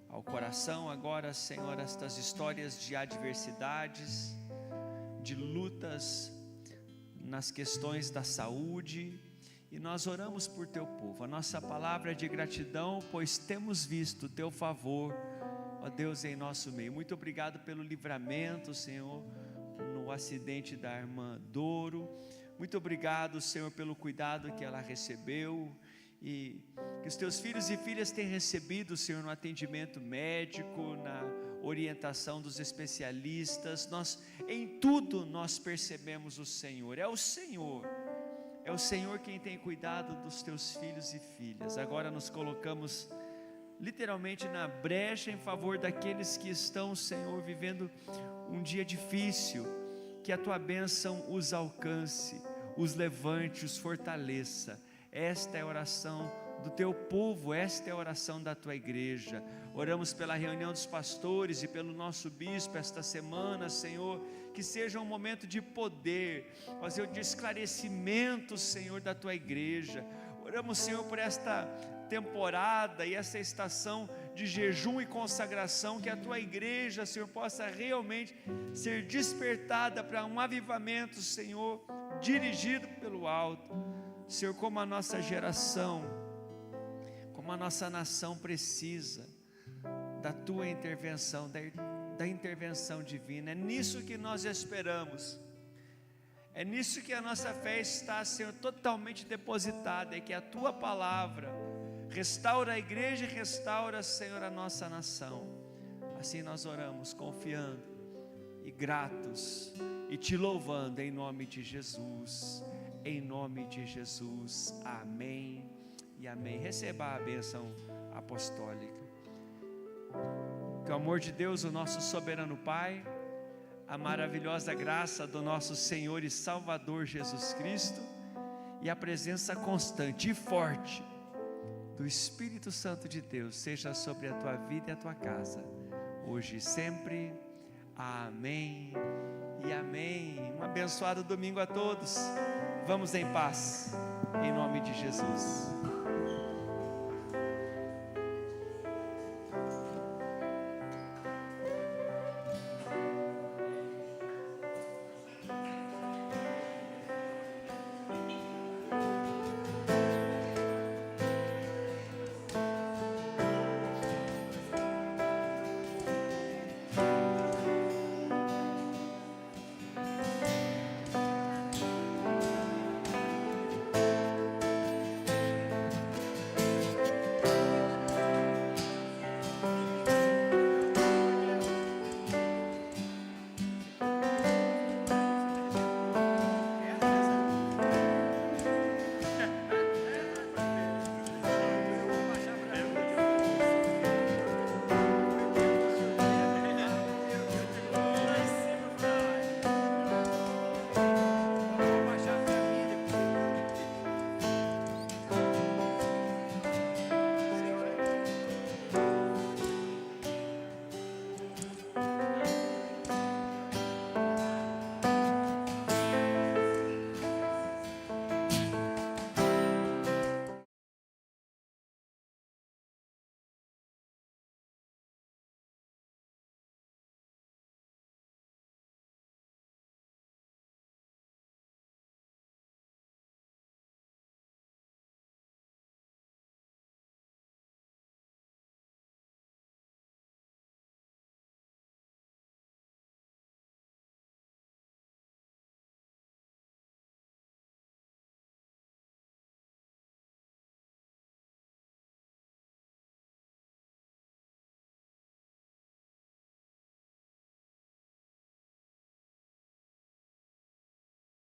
ao coração agora, Senhor, estas histórias de adversidades, de lutas nas questões da saúde, e nós oramos por teu povo. A nossa palavra é de gratidão, pois temos visto o teu favor, ó Deus, em nosso meio. Muito obrigado pelo livramento, Senhor, no acidente da irmã Douro. Muito obrigado, Senhor, pelo cuidado que ela recebeu, e que os teus filhos e filhas têm recebido, Senhor, no atendimento médico, na orientação dos especialistas. Em tudo nós percebemos o Senhor. É o Senhor quem tem cuidado dos teus filhos e filhas. Agora nos colocamos literalmente na brecha em favor daqueles que estão, Senhor, vivendo um dia difícil. Que a tua bênção os alcance, os levante, os fortaleça. Esta é a oração do teu povo, esta é a oração da tua igreja. Oramos pela reunião dos pastores e pelo nosso bispo esta semana, Senhor, que seja um momento de poder, fazer de esclarecimento, Senhor, da tua igreja. Oramos, Senhor, por esta temporada e essa estação de jejum e consagração, que a tua igreja, Senhor, possa realmente ser despertada para um avivamento, Senhor, dirigido pelo alto. Senhor, como a nossa geração, como a nossa nação precisa da tua intervenção, da intervenção divina. É nisso que nós esperamos, é nisso que a nossa fé está, Senhor, totalmente depositada, é que a tua palavra restaura a igreja e restaura, Senhor, a nossa nação. Assim nós oramos, confiando e gratos e te louvando em nome de Jesus. Em nome de Jesus, amém e amém. Receba a bênção apostólica. Que o amor de Deus, o nosso soberano Pai, a maravilhosa graça do nosso Senhor e Salvador Jesus Cristo, e a presença constante e forte do Espírito Santo de Deus seja sobre a tua vida e a tua casa, hoje e sempre. Amém e amém. Um abençoado domingo a todos. Vamos em paz, em nome de Jesus.